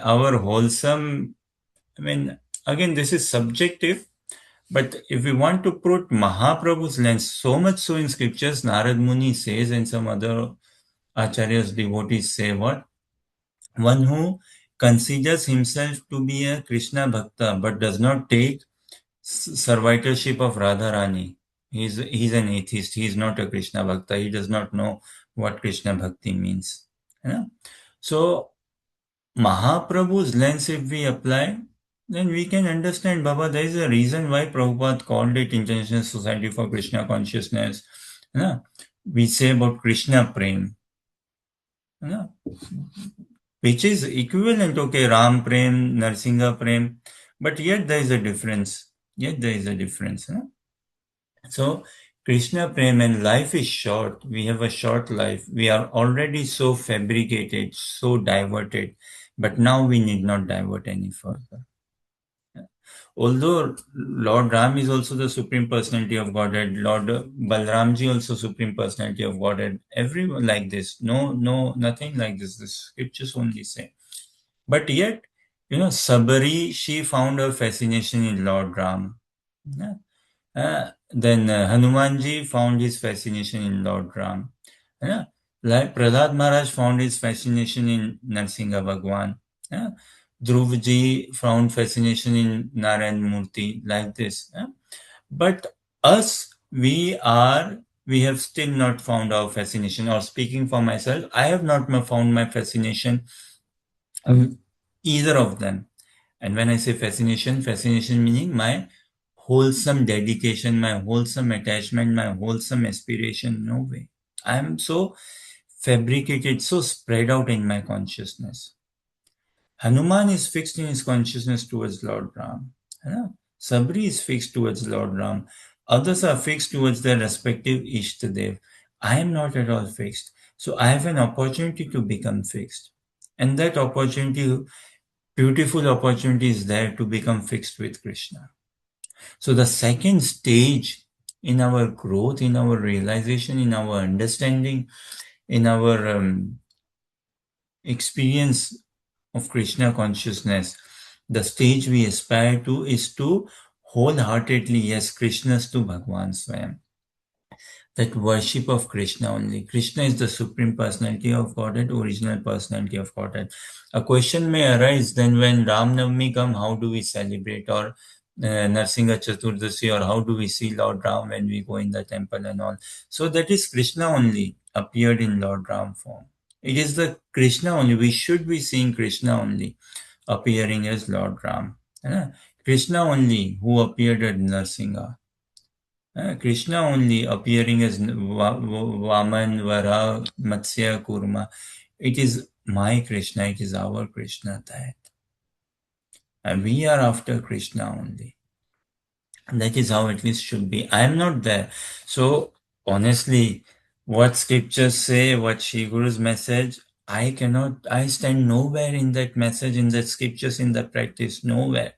our wholesome, I mean, again, this is subjective, but if we want to put Mahaprabhu's lens, so much so in scriptures, Narad Muni says, and some other acharyas, devotees say what? One who considers himself to be a Krishna Bhakta but does not take servitorship of Radharani. He's an atheist. He's not a Krishna Bhakta. He does not know what Krishna Bhakti means. Yeah? So Mahaprabhu's lens, if we apply, then we can understand, Baba, there is a reason why Prabhupada called it International Society for Krishna Consciousness. Yeah? We say about Krishna Prem, yeah? Which is equivalent, okay, Ram Prem, Narsingha Prem, but yet there is a difference. Yet there is a difference. Yeah? So, Krishna Prem, and life is short. We have a short life. We are already so fabricated, so diverted, but now we need not divert any further. Although Lord Ram is also the Supreme Personality of Godhead, Lord Balramji also Supreme Personality of Godhead, everyone like this. No, nothing like this. The scriptures only say. But yet, Sabari, she found her fascination in Lord Ram. Yeah? Then Hanumanji found his fascination in Lord Ram. Yeah? Like Prahlad Maharaj found his fascination in Narsingha Bhagwan. Yeah? Dhruvji found fascination in Narayan Murti, like this. Yeah? But us, we have still not found our fascination. Or speaking for myself, I have not found my fascination either of them. And when I say fascination meaning my wholesome dedication, my wholesome attachment, my wholesome aspiration. No way. I am so fabricated, so spread out in my consciousness. Hanuman is fixed in his consciousness towards Lord Ram. Sabri is fixed towards Lord Ram. Others are fixed towards their respective Ishtadev. I am not at all fixed. So I have an opportunity to become fixed. And that opportunity, beautiful opportunity, is there to become fixed with Krishna. So the second stage in our growth, in our realization, in our understanding, in our experience of Krishna consciousness, the stage we aspire to is to wholeheartedly, yes, Krishna's to Bhagwan Swayam. That worship of Krishna only. Krishna is the Supreme Personality of Godhead, original Personality of Godhead. A question may arise then when Ram Navami come, how do we celebrate? Or Narsingha Chaturdasi, or how do we see Lord Ram when we go in the temple and all? So that is Krishna only appeared in Lord Ram form. It is the Krishna only. We should be seeing Krishna only appearing as Lord Ram. Krishna only who appeared at Narsingha. Krishna only appearing as Vaman, Vara, Matsya, Kurma. It is my Krishna, it is our Krishna, that. And we are after Krishna only. And that is how at least should be. I am not there. So, honestly, what scriptures say, what Shri Guru's message, I stand nowhere in that message, in that scriptures, in that practice, nowhere.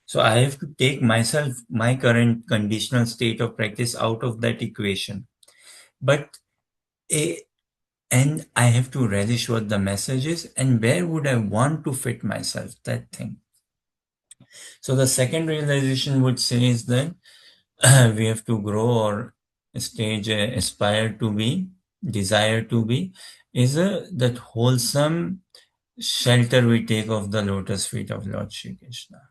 So I have to take myself, my current conditional state of practice out of that equation. But and I have to relish what the message is and where would I want to fit myself, that thing. So the second realization would say is that we have to grow or stage aspire to be, desire to be, is that wholesome shelter we take of the lotus feet of Lord Shri Krishna.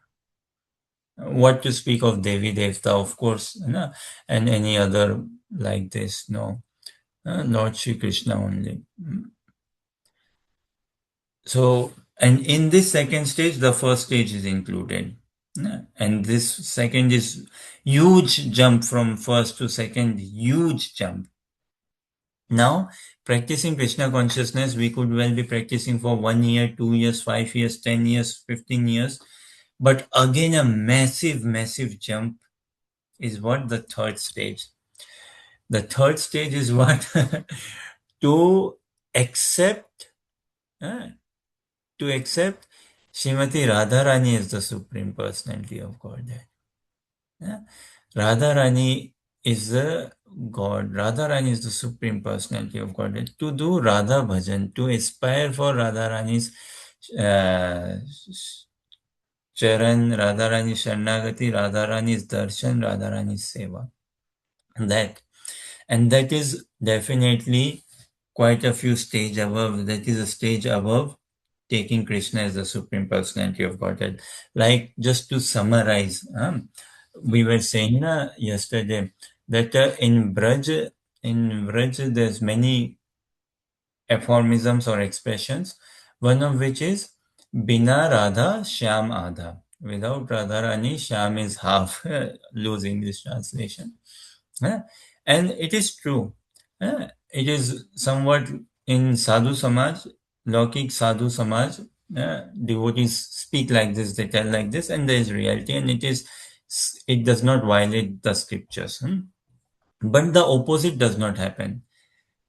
What to speak of Devi Devta, of course, and any other like this, no. Lord Shri Krishna only. So, and in this second stage, the first stage is included. And this second is huge jump from first to second, huge jump. Now, practicing Krishna consciousness, we could well be practicing for 1 year, 2 years, 5 years, 10 years, 15 years. But again, a massive, massive jump is what the third stage. The third stage is what? To accept, uh, to accept Srimati Radharani as the Supreme Personality of Godhead. Radharani is the God. Radharani is the Supreme Personality of Godhead. To do Radha Bhajan, to aspire for Radharani's uh, Charan, Radharani Sharnagati, Radharani's Darshan, Radharani's Seva. That. And that is definitely quite a few stage above. That is a stage above taking Krishna as the Supreme Personality of Godhead. Like, just to summarize, we were saying yesterday that in Braj, there's many aphorisms or expressions, one of which is Bina Radha Shyam Adha. Without Radharani, Shyam is half, loose English translation. And it is true. It is somewhat in Sadhu Samaj, Laukik Sadhu Samaj, devotees speak like this, they tell like this, and there is reality, and it does not violate the scriptures. But the opposite does not happen.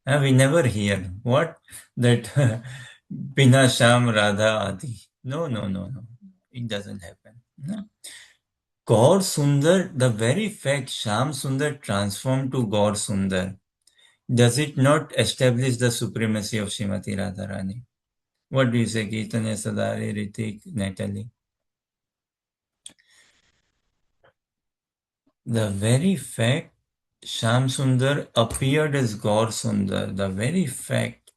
We never hear what that Bina Sham Radha Adi. No, no, no, no. It doesn't happen. No. Gaur Sundar, the very fact Sham Sundar transformed to Gaur Sundar, does it not establish the supremacy of Srimati Radharani? What do you say, Kirtanya, Sadari, Ritik, Natalie? The very fact Sham Sundar appeared as Gaur Sundar, the very fact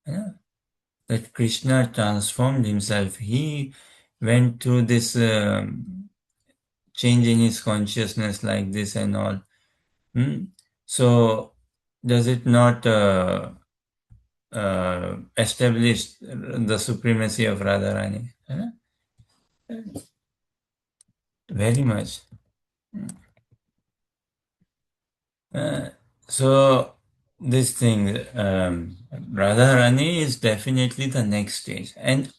that Krishna transformed himself, he went through this change in his consciousness like this and all. So, does it not establish the supremacy of Radharani? Very much. So this thing, Radharani is definitely the next stage. And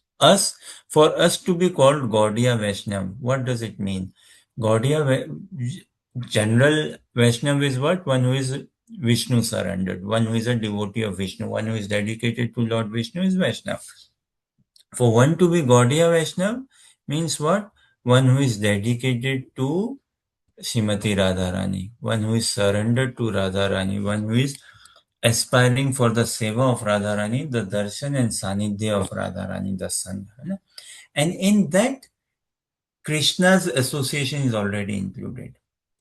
for us to be called Gaudiya Vaishnav, what does it mean? General Vaishnav is what? One who is Vishnu surrendered, one who is a devotee of Vishnu, one who is dedicated to Lord Vishnu is Vaishnav. For one to be Gaudiya Vaishnav means what? One who is dedicated to Srimati Radharani, one who is surrendered to Radharani, one who is aspiring for the seva of Radharani, the darshan and sanidhya of Radharani, the Sangha. And in that, Krishna's association is already included.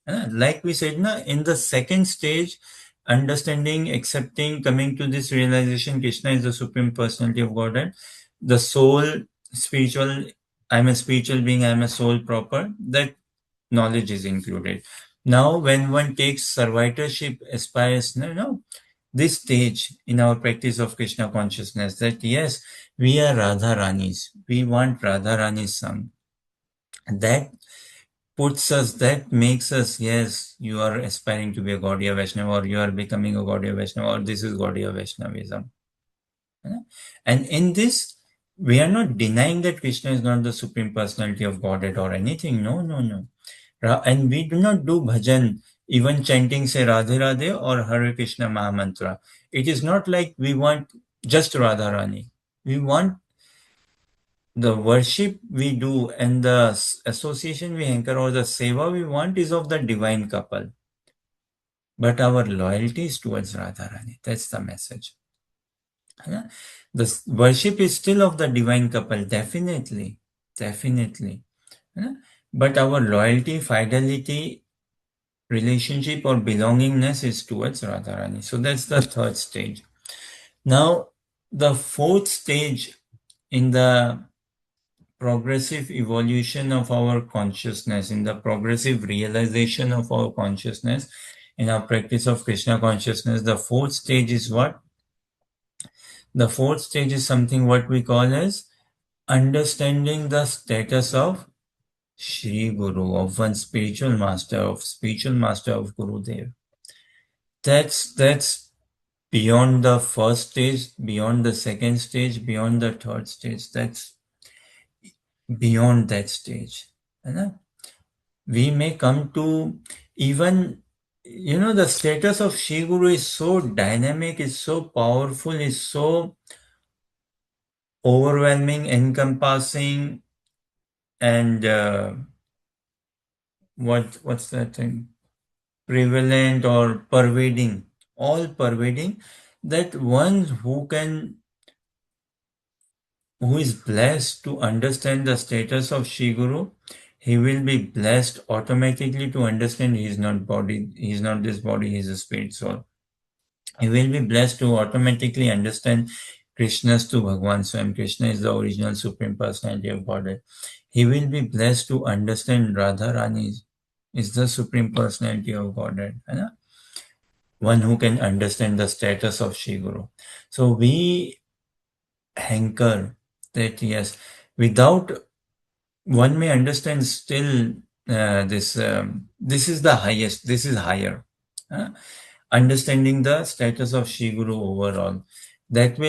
Like we said, in the second stage, understanding, accepting, coming to this realization, Krishna is the Supreme Personality of Godhead, the soul, spiritual, I'm a spiritual being, I'm a soul proper, that knowledge is included. Now, when one takes servitorship, aspires, this stage in our practice of Krishna consciousness, that yes, we are Radha Ranis, we want Radha Rani's sung. That makes us, yes, you are aspiring to be a Gaudiya Vaishnava, or you are becoming a Gaudiya Vaishnava, or this is Gaudiya Vaishnavism. And in this, we are not denying that Krishna is not the Supreme Personality of Godhead or anything. No, no, no. And we do not do bhajan, even chanting say Radhe Radhe or Hare Krishna Mahamantra. It is not like we want just Radharani. We want the worship we do and the association we anchor or the seva we want is of the divine couple. But our loyalty is towards Radharani. That's the message. The worship is still of the divine couple, definitely. Definitely. But our loyalty, fidelity, relationship or belongingness is towards Radharani. So that's the third stage. Now, the fourth stage in the progressive evolution of our consciousness, in the progressive realization of our consciousness, in our practice of Krishna consciousness, the fourth stage is what? The fourth stage is something what we call as understanding the status of Shri Guru, of one spiritual master of Gurudev. That's beyond the first stage, beyond the second stage, beyond the third stage. That's beyond that stage. है ना? We may come to even, the status of Shri Guru is so dynamic, is so powerful, is so overwhelming, encompassing, and what's that thing? Prevalent or pervading, all pervading, that one who is blessed to understand the status of Shri Guru, he will be blessed automatically to understand he is not body, he is not this body, he is a spirit soul. He will be blessed to automatically understand Krishna's to Bhagwan Swam. Krishna is the original Supreme Personality of Godhead. He will be blessed to understand Radharani is the Supreme Personality of Godhead. One who can understand the status of Shri Guru. So we hanker that, yes, without, one may understand still this is the highest, this is higher. Understanding the status of Shri Guru overall, that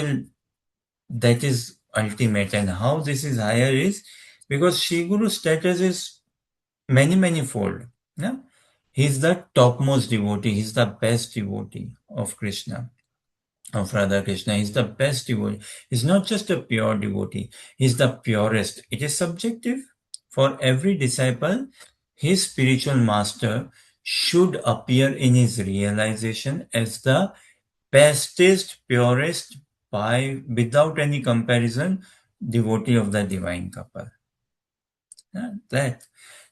is ultimate. And how this is higher is because Shri Guru's status is many fold. Yeah? He's the topmost devotee, he's the best devotee of Krishna, of Radha Krishna. He's the best devotee. He's not just a pure devotee, he's the purest. It is subjective. For every disciple, his spiritual master should appear in his realization as the bestest, purest, without any comparison, devotee of the divine couple. That.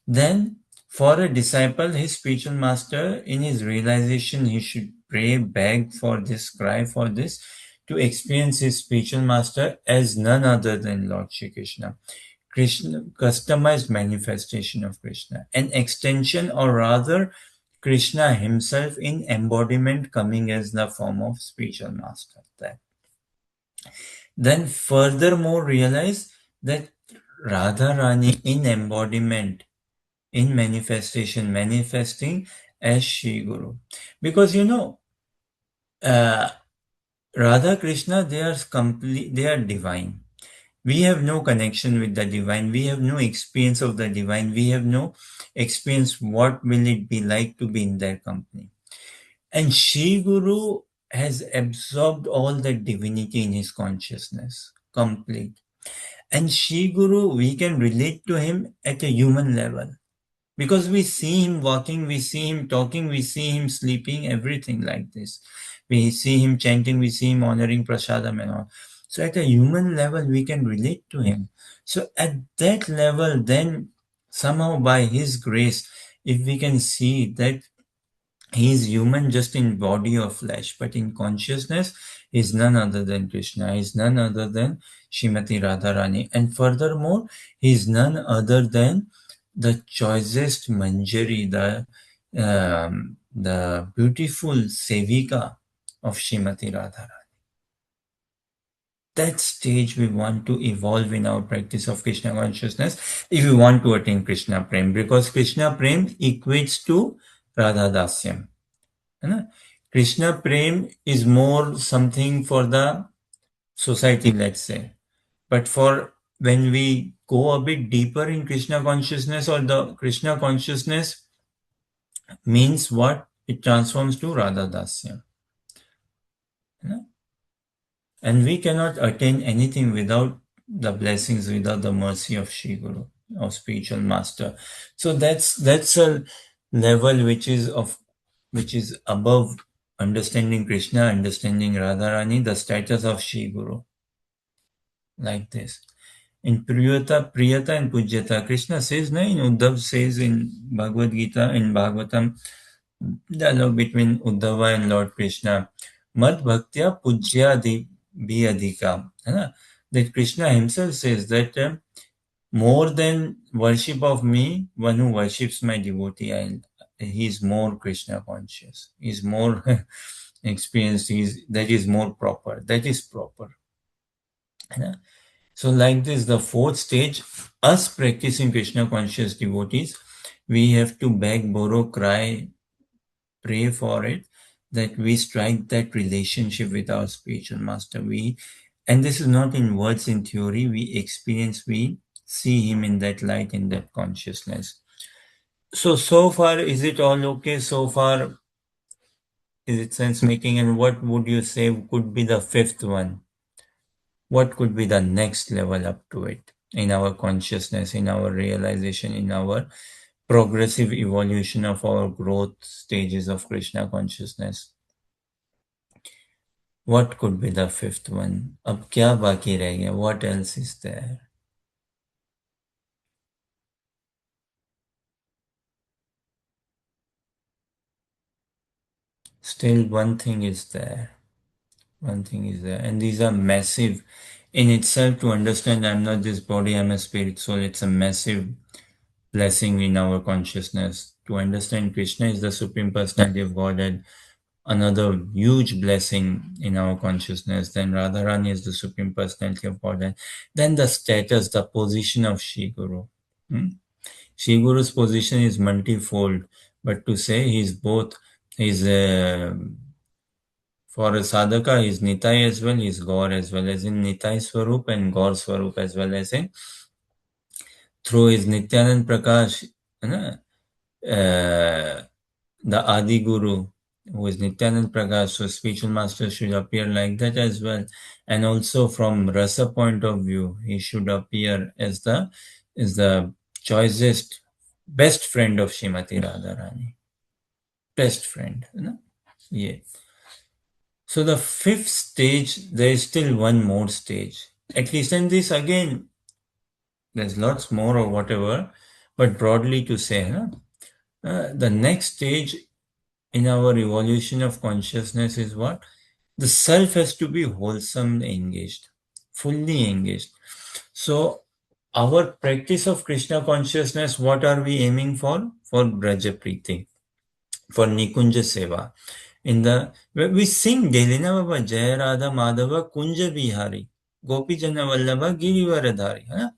Then, for a disciple, his spiritual master, in his realization, he should pray, beg for this, cry for this, to experience his spiritual master as none other than Lord Shri Krishna. Krishna, customized manifestation of Krishna, an extension, or rather, Krishna himself in embodiment coming as the form of spiritual master. Then furthermore realize that Radharani in embodiment, in manifestation, manifesting as Shri Guru. Because Radha Krishna, they are complete, they are divine. We have no connection with the divine. We have no experience of the divine. We have no experience what will it be like to be in their company. And Shri Guru has absorbed all the divinity in his consciousness, complete. And Shri Guru, we can relate to him at a human level. Because we see him walking, we see him talking, we see him sleeping, everything like this. We see him chanting, we see him honoring prasadam and all. So at a human level, we can relate to him. So at that level, then somehow by his grace, if we can see that he is human just in body or flesh, but in consciousness, he is none other than Krishna. He is none other than Srimati Radharani. And furthermore, he is none other than the choicest Manjari, the beautiful Sevika of Srimati Radharani. That stage we want to evolve in our practice of Krishna consciousness if we want to attain Krishna Prem, because Krishna Prem equates to Radha Dasyam. Krishna Prem is more something for the society, let's say. But for when we go a bit deeper in Krishna consciousness, or the Krishna consciousness means what? It transforms to Radha Dasya. And we cannot attain anything without the blessings, without the mercy of Shri Guru, of spiritual master. So that's a level which is above understanding Krishna, understanding Radharani, the status of Shri Guru. Like this. In Priyata and Pujyata, Krishna says, in Uddhav says in Bhagavad Gita, in Bhagavatam, dialogue between Uddhava and Lord Krishna, Mad Bhaktya Pujya Bhi Adhika. That Krishna himself says that more than worship of me, one who worships my devotee, he is more Krishna conscious. He is more experienced. That is more proper. That is proper. So like this, the fourth stage, us practicing Krishna conscious devotees, we have to beg, borrow, cry, pray for it, that we strike that relationship with our spiritual master. And this is not in words, in theory, we experience, we see him in that light, in that consciousness. So far, is it all okay? So far, is it sense making? And what would you say could be the fifth one? What could be the next level up to it in our consciousness, in our realization, in our progressive evolution of our growth stages of Krishna consciousness? What could be the fifth one? अब क्या बाकी रह गया? What else is there? Still one thing is there. One thing is there. And these are massive in itself to understand I'm not this body, I'm a spirit soul. It's a massive blessing in our consciousness. To understand Krishna is the Supreme Personality of Godhead, another huge blessing in our consciousness. Then Radharani is the Supreme Personality of Godhead. Then the status, the position of Shri Guru. Shri Guru's position is multifold, but to say he's both, he's for a sadhaka, he's Nitai as well, he's Gaur as well as in Nitai Swarup and Gaur Swarup as well as in through his Nityanand Prakash, the Adi Guru, who is Nityanand Prakash, so spiritual master should appear like that as well. And also from Rasa point of view, he should appear as the choicest, best friend of Srimati Radharani. Best friend. Yeah. So the fifth stage, there is still one more stage. At least, and this again, there's lots more or whatever, but broadly to say, the next stage in our evolution of consciousness is what? The self has to be wholesome engaged, fully engaged. So our practice of Krishna consciousness, what are we aiming for? For Brajapriti, for Nikunja Seva. We sing daily, na Baba, Jaya Radha Madhava Kunja Vihari, Gopi Jana Vallabha Girivaradhari.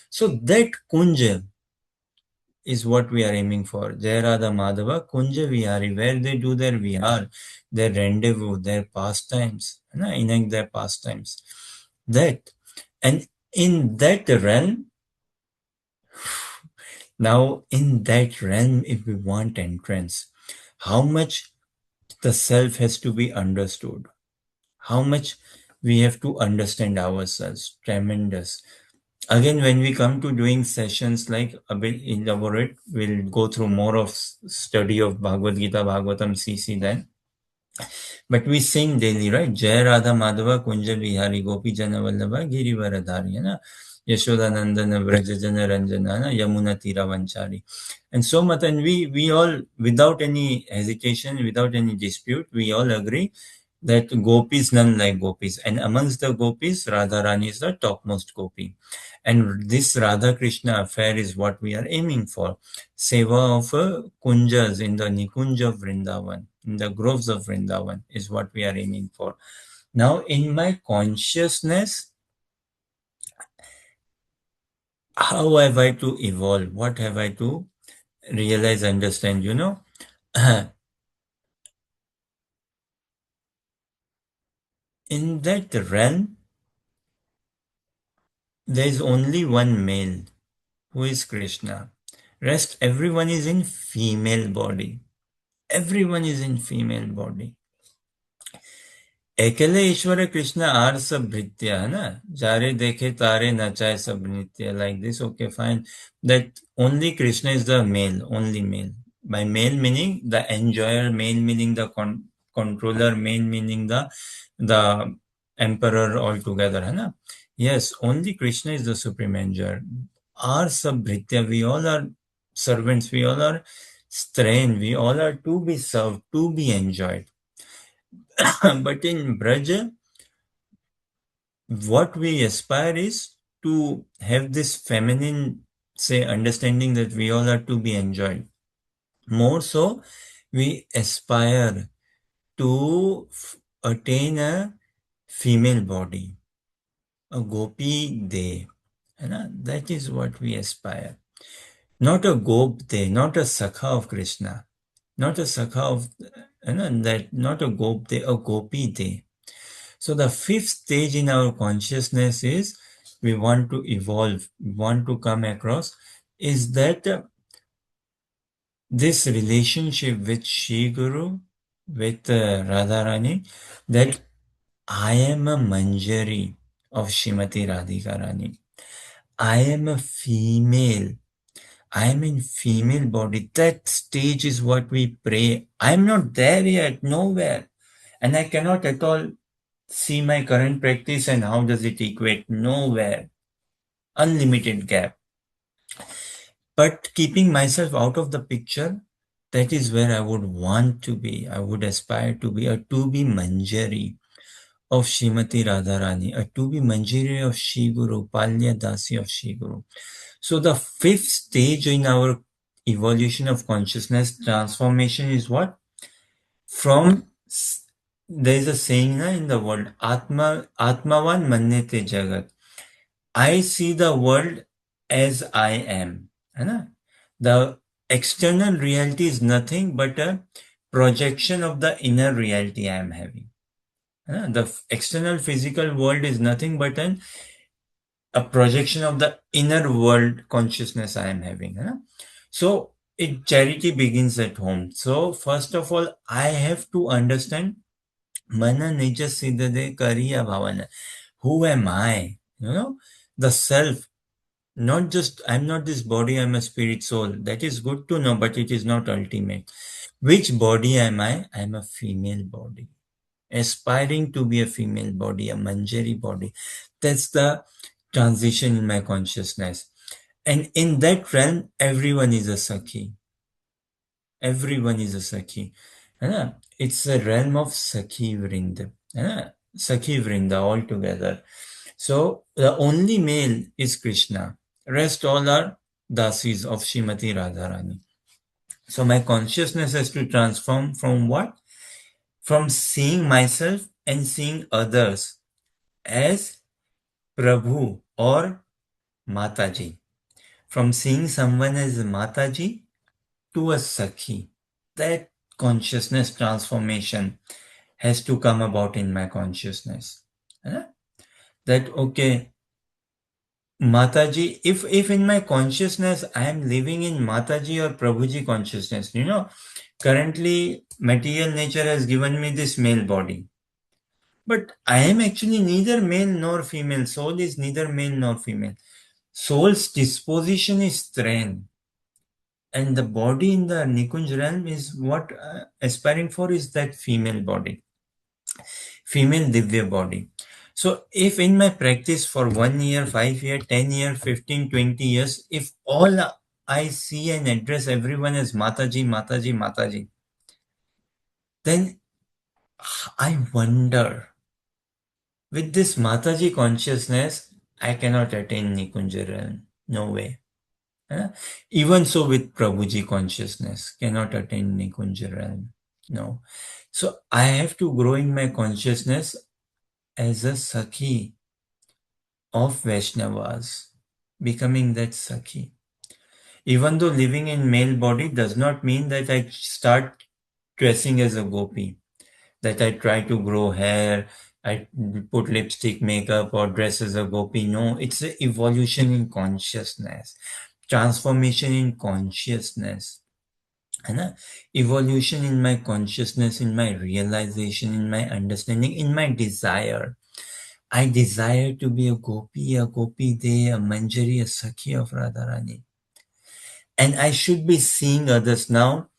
So that Kunja is what we are aiming for. Jaya Radha Madhava Kunja Vihari, where they do their vihar, their rendezvous, their pastimes, enact their pastimes. That. And in that realm, now in that realm, if we want entrance, how much the self has to be understood, how much we have to understand ourselves, tremendous. Again, when we come to doing sessions like a bit elaborate, we'll go through more of study of Bhagavad Gita, Bhagavatam, CC then. But we sing daily, right? Jai Radha Madhava Kunja Vihari Gopi Jana Vallabha Girivaradhari, Yashoda Nandana Vraja Jana Ranjana, Yamuna Tira Vanchari. And so much, and we all, without any hesitation, without any dispute, we all agree that gopis, none like gopis. And amongst the gopis, Radharani is the topmost gopi. And this Radha Krishna affair is what we are aiming for. Seva of kunjas in the Nikunja of Vrindavan, in the groves of Vrindavan is what we are aiming for. Now, in my consciousness, how have I to evolve? What have I to realize, understand? In that realm, there is only one male, who is Krishna. Rest, everyone is in female body. Everyone is in female body. अकेले ईश्वर Krishna are सब भृत्य है ना जारे देखे तारे नचाए सब नृत्य like this okay fine that only Krishna is the male only male by male meaning the enjoyer, male meaning the controller, male meaning the emperor altogether है ना. Yes, only Krishna is the supreme enjoyer. Our sab bhritya, we all are servants, we all are strain, we all are to be served, to be enjoyed. But in Braja, what we aspire is to have this feminine, say, understanding that we all are to be enjoyed. More so, we aspire to attain a female body, a gopi de. That is what we aspire. Not a gop de, not a sakha of Krishna, not a sakha of, not a gop de, a gopi de. So the fifth stage in our consciousness is we want to evolve, we want to come across, is that this relationship with Shri Guru, with Radharani, that I am a Manjari of Shrimati Radhika Rani. I am a female. I am in female body. That stage is what we pray. I am not there yet, nowhere. And I cannot at all see my current practice and how does it equate. Nowhere. Unlimited gap. But keeping myself out of the picture, that is where I would want to be. I would aspire to be a to be Manjari of Srimati Radharani, a to be Manjari of Shri Guru, Palya Dasi of Shri Guru. So the fifth stage in our evolution of consciousness transformation is what? From, there is a saying in the world, Atmavan Manyate Jagat. I see the world as I am. The external reality is nothing but a projection of the inner reality I am having. The external physical world is nothing but a projection of the inner world consciousness I am having. So charity begins at home. So first of all, I have to understand mana nija siddhade kariya bhavana. Who am I? The self. Not just, I'm not this body, I'm a spirit soul. That is good to know, but it is not ultimate. Which body am I? I'm a female body. Aspiring to be a female body, a Manjari body. That's the transition in my consciousness. And in that realm, everyone is a Sakhi. Everyone is a Sakhi. It's a realm of Sakhi Vrinda. Sakhi Vrinda altogether. So the only male is Krishna. Rest all are dasis of Srimati Radharani. So my consciousness has to transform from what? From seeing myself and seeing others as Prabhu or Mataji. From seeing someone as Mataji to a Sakhi. That consciousness transformation has to come about in my consciousness. That, okay, Mataji, if in my consciousness I am living in Mataji or Prabhuji consciousness, currently material nature has given me this male body. But I am actually neither male nor female. Soul is neither male nor female. Soul's disposition is Tren. And the body in the Nikunj realm is what aspiring for is that female body. Female Divya body. So if in my practice for 1 year, 5 year, 10 year, 15, 20 years, if all I see and address everyone as Mataji, Mataji, Mataji, then I wonder, with this Mataji consciousness, I cannot attain Nikunja realm. No way. Even so with Prabhuji consciousness, cannot attain Nikunja realm. No. So I have to grow in my consciousness as a Sakhi of Vaishnavas, becoming that Sakhi. Even though living in male body does not mean that I start dressing as a gopi, that I try to grow hair, I put lipstick, makeup, or dress as a gopi. No, it's an evolution in consciousness, transformation in consciousness. Evolution in my consciousness, in my realization, in my understanding, in my desire. I desire to be a gopi de, a manjari, a sakhi of Radharani. And I should be seeing others now.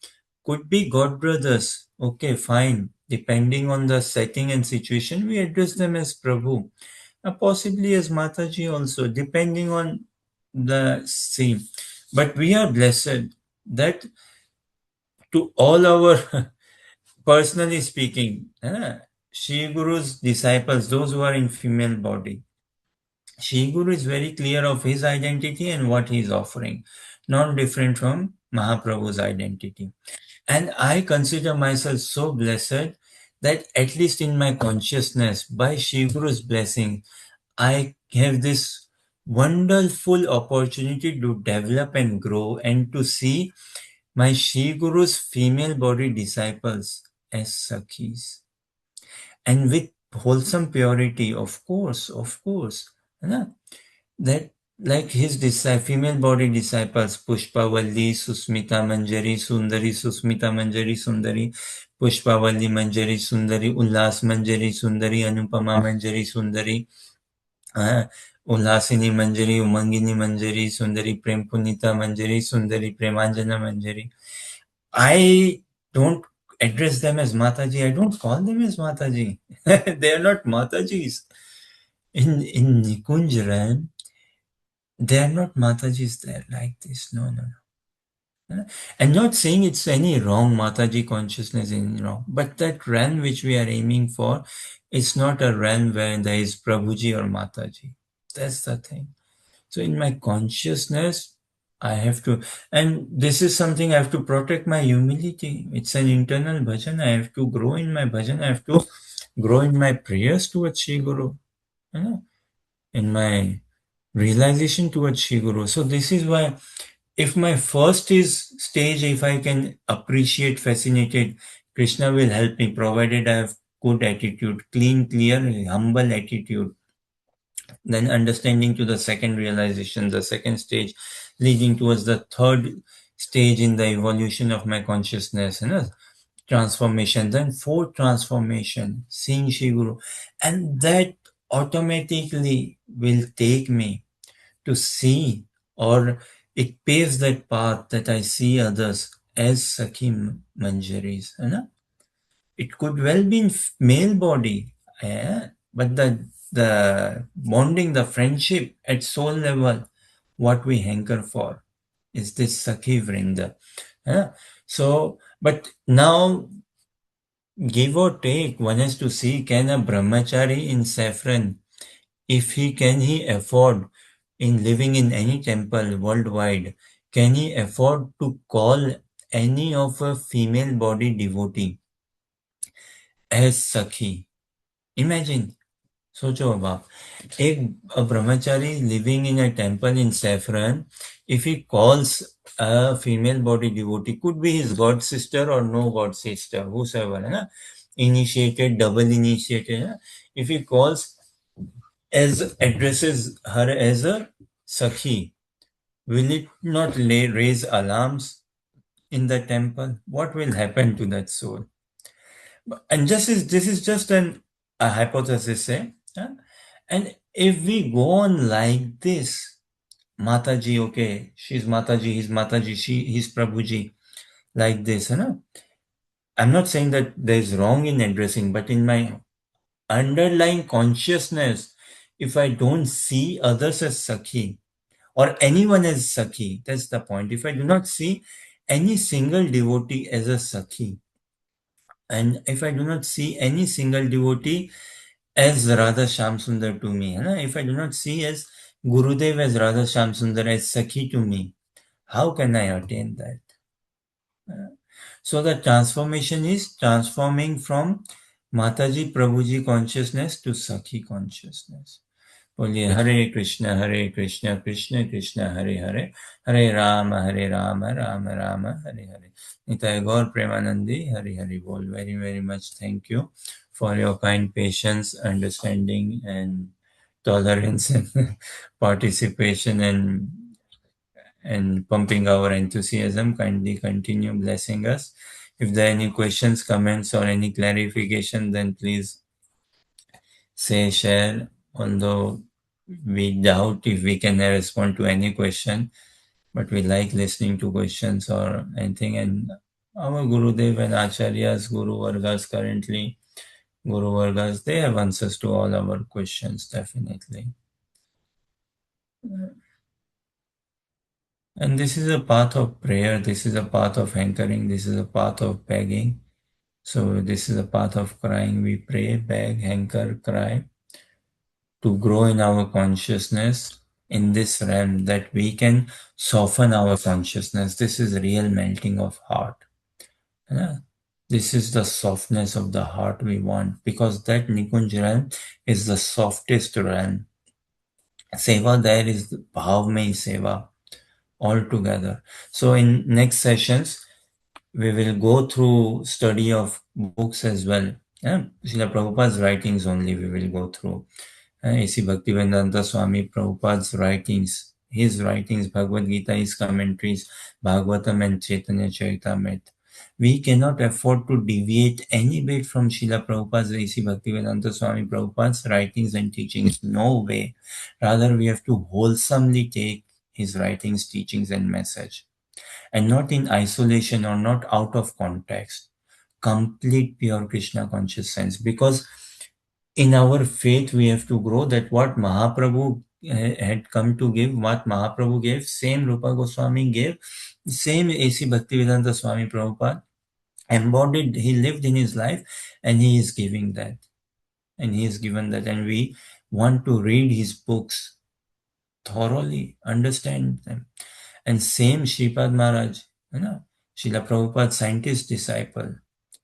Could be God brothers. Okay, fine. Depending on the setting and situation, we address them as Prabhu. Possibly as Mataji also, depending on the scene. But we are blessed that to all our, personally speaking, Shri Guru's disciples, those who are in female body, Shri Guru is very clear of his identity and what he is offering, not different from Mahaprabhu's identity. And I consider myself so blessed that at least in my consciousness, by Shri Guru's blessing, I have this wonderful opportunity to develop and grow and to see my Shri Guru's female body disciples as Sakhis. And with wholesome purity, of course. that like his female body disciples, Pushpavalli, Susmita Manjari, Sundari, Susmita Manjari, Sundari, Pushpavalli Manjari, Sundari, Ullas Manjari, Sundari, Anupama Manjari, Sundari, Ulhasini Manjari, Umangini Manjari, Sundari, Prem Punita Manjari, Sundari, Premanjana Manjari. I don't address them as Mataji. I don't call them as Mataji. They are not Matajis. In Nikunjaran, they are not Matajis there like this. No, no, no. I'm not saying it's any wrong, Mataji consciousness is wrong, but that realm which we are aiming for, it's not a realm where there is Prabhuji or Mataji. That's the thing. So in my consciousness, I have to, and this is something I have to protect my humility. It's an internal bhajan. I have to grow in my bhajan. I have to grow in my prayers towards Shri Guru, you know, in my realization towards Shri Guru. So this is why, if my first is stage, if I can appreciate, fascinated, Krishna will help me, provided I have good attitude, clean, clear, humble attitude. Then understanding to the second realization, the second stage, leading towards the third stage in the evolution of my consciousness, transformation. Then fourth transformation, seeing Shri Guru. And that automatically will take me to see, or it paves that path that I see others as Sakhi Manjaris. It could well be in male body, but the bonding, the friendship at soul level, what we hanker for is this Sakhi Vrinda. So, but now, give or take, one has to see, can a brahmachari in saffron, if can he afford, in living in any temple worldwide, can he afford to call any of a female body devotee as Sakhi? Imagine, socho बाप, a brahmachari living in a temple in saffron, if he calls a female body devotee, could be his god sister or no god sister, whosoever, initiated, double initiated, if he calls, as addresses her as a Sakhi, will it not raise alarms in the temple? What will happen to that soul? And this is just a hypothesis, and if we go on like this, Mataji, okay, she's Mataji, he's Mataji, he's Prabhuji, like this, I'm not saying that there's wrong in addressing, but in my underlying consciousness, if I don't see others as Sakhi, or anyone as Sakhi, that's the point. If I do not see any single devotee as a Sakhi, and if I do not see any single devotee as Radha Shyam Sundar to me, if I do not see as Gurudev as Radha Shyam Sundar as Sakhi to me, how can I attain that? So the transformation is transforming from Mataji Prabhuji consciousness to Sakhi consciousness. बोलिए हरे कृष्ण कृष्ण कृष्ण हरे हरे, हरे राम राम राम हरे हरे. निताय गौर प्रेमानंदी. हरि हरि बोल. Very very much thank you for your kind patience, understanding and tolerance and participation and pumping our enthusiasm. Kindly continue blessing us. If there are any questions, comments or any clarification, then please say, share, although we doubt if we can respond to any question, but we like listening to questions or anything. And our Gurudev and Acharyas, Guru Vargas currently, Guru Vargas, they have answers to all our questions, definitely. And this is a path of prayer, this is a path of hankering, this is a path of begging. So this is a path of crying. We pray, beg, hanker, cry, to grow in our consciousness in this realm, that we can soften our consciousness. This is real melting of heart. This is the softness of the heart we want, because that Nikunj realm is the softest realm. Seva there is bhavmai seva altogether. So in next sessions, we will go through study of books as well. Srila Prabhupada's writings only we will go through. A.C. Bhaktivedanta Swami Prabhupada's writings, his writings, Bhagavad Gita, his commentaries, Bhagavatam and Chaitanya Charitamrita. We cannot afford to deviate any bit from Srila Prabhupada's A.C. Bhaktivedanta Swami Prabhupada's writings and teachings. No way. Rather, we have to wholesomely take his writings, teachings, and message, and not in isolation or not out of context. Complete pure Krishna conscious sense, because in our faith we have to grow, that what Mahaprabhu had come to give, what Mahaprabhu gave, same Rupa Goswami gave, same A.C. Bhaktivedanta Swami Prabhupada embodied, he lived in his life, and he is giving that. And he has given that, and we want to read his books thoroughly, understand them. And same Sripad Maharaj, Srila Prabhupada's scientist disciple,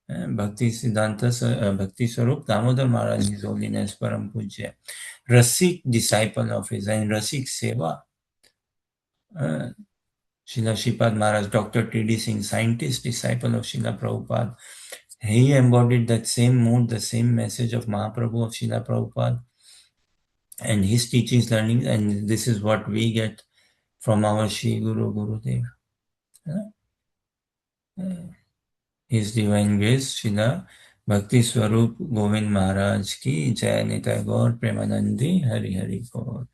Bhakti Siddhanta, Bhakti Swarup Damodar Maharaj, His Holiness Param Pujya, Rasik disciple of his, and Rasik Seva. Srila Sripad Maharaj, Dr. T.D. Singh, scientist disciple of Srila Prabhupada. He embodied that same mood, the same message of Mahaprabhu of Srila Prabhupada, and his teachings, learnings, and this is what we get from our Shri Guru Gurudev. His Divine Grace, Srila Bhakti Swarup Govind Maharaj ki Jai, Nitai Gaur Premanandi Hari Hari Gaur.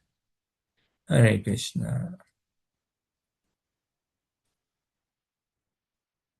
Hare Krishna.